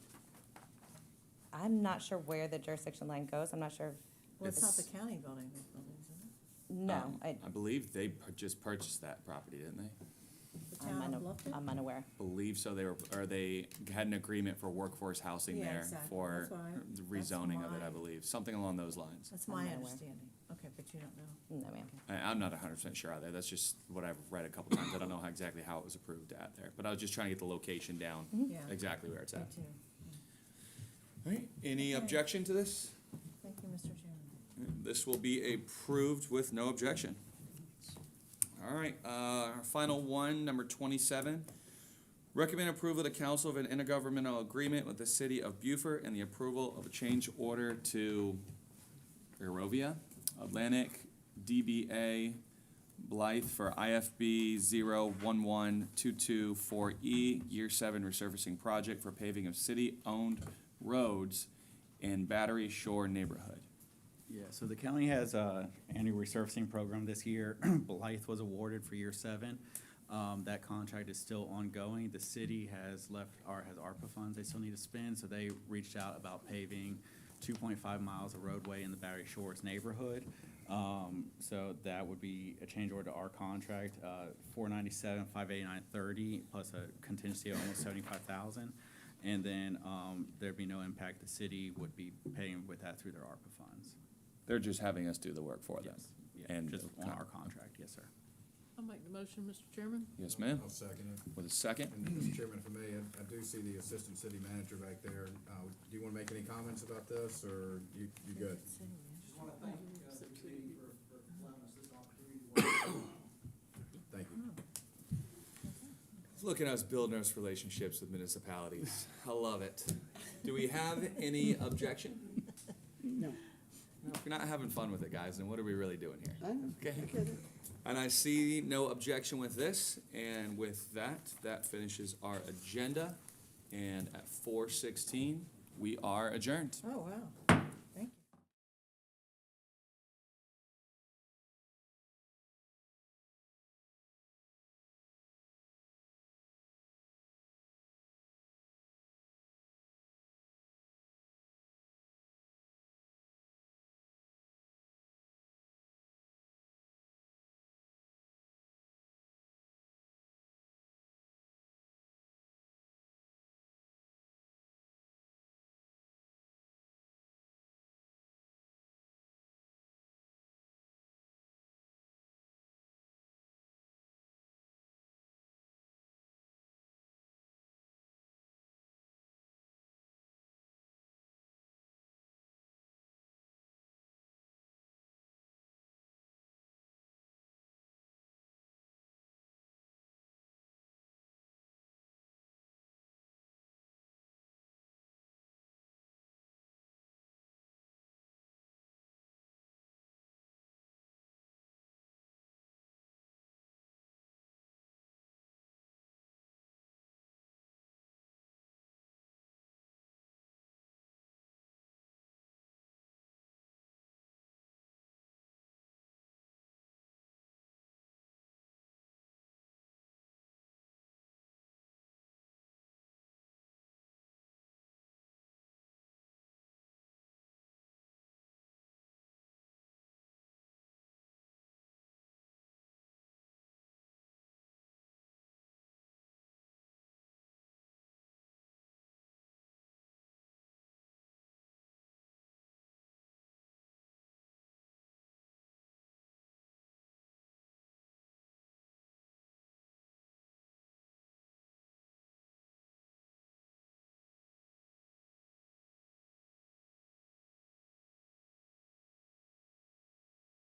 I'm not sure where the jurisdiction line goes. I'm not sure. Well, it's not the It's- county building those buildings, is it? No, I believe they just purchased that property, didn't they? The town of Bluffton? I'm unaware. Believe so, they had an agreement for workforce housing Yeah, there exactly. for That's why- the that's rezoning of it, I my- believe, something along those lines. That's I'm my not aware. understanding. Okay, but you don't know. No, ma'am. I'm not 100% sure either, that's just what I've read a couple times, I don't know exactly how it was approved at there, but I was just trying to get the location down, Yeah. exactly where it's Me at. too. All right, any Okay. objection to this? Thank you, Mr. Chairman. This will be approved with no objection. All right, our final one, number 27. Recommend approval to council of an intergovernmental agreement with the city of Beaufort and the approval of a change order to Eurovia, Atlantic, DBA, Blythe for IFB 011224E, Year 7 resurfacing project for paving of city-owned roads in Battery Shore neighborhood. Yeah, so the county has a annual resurfacing program this year. Blythe was awarded for year 7. That contract is still ongoing. The city has has ARPA funds they still need to spend, so they reached out about paving 2.5 miles of roadway in the Battery Shores neighborhood. So that would be a change order to our contract, 497, 589.30, plus a contingency of almost 75,000. And then, there'd be no impact. The city would be paying with that through their ARPA funds. They're just having us do the work for them. Yes, yeah, And just on our contract, yes, sir. I'll make the motion, Mr. Chairman. Yes, ma'am. I'll second it. With a second? And Mr. Chairman, if I may, I do see the assistant city manager back there. Do you want to make any comments about this, or you good? Thank you. Look at us building us relationships with municipalities. I love it. Do we have any objection? No. If you're not having fun with it, guys, then what are we really doing here? I know. Okay. I get it. And I see no objection with this, and with that, that finishes our agenda. And at 4:16, we are adjourned. Oh, wow.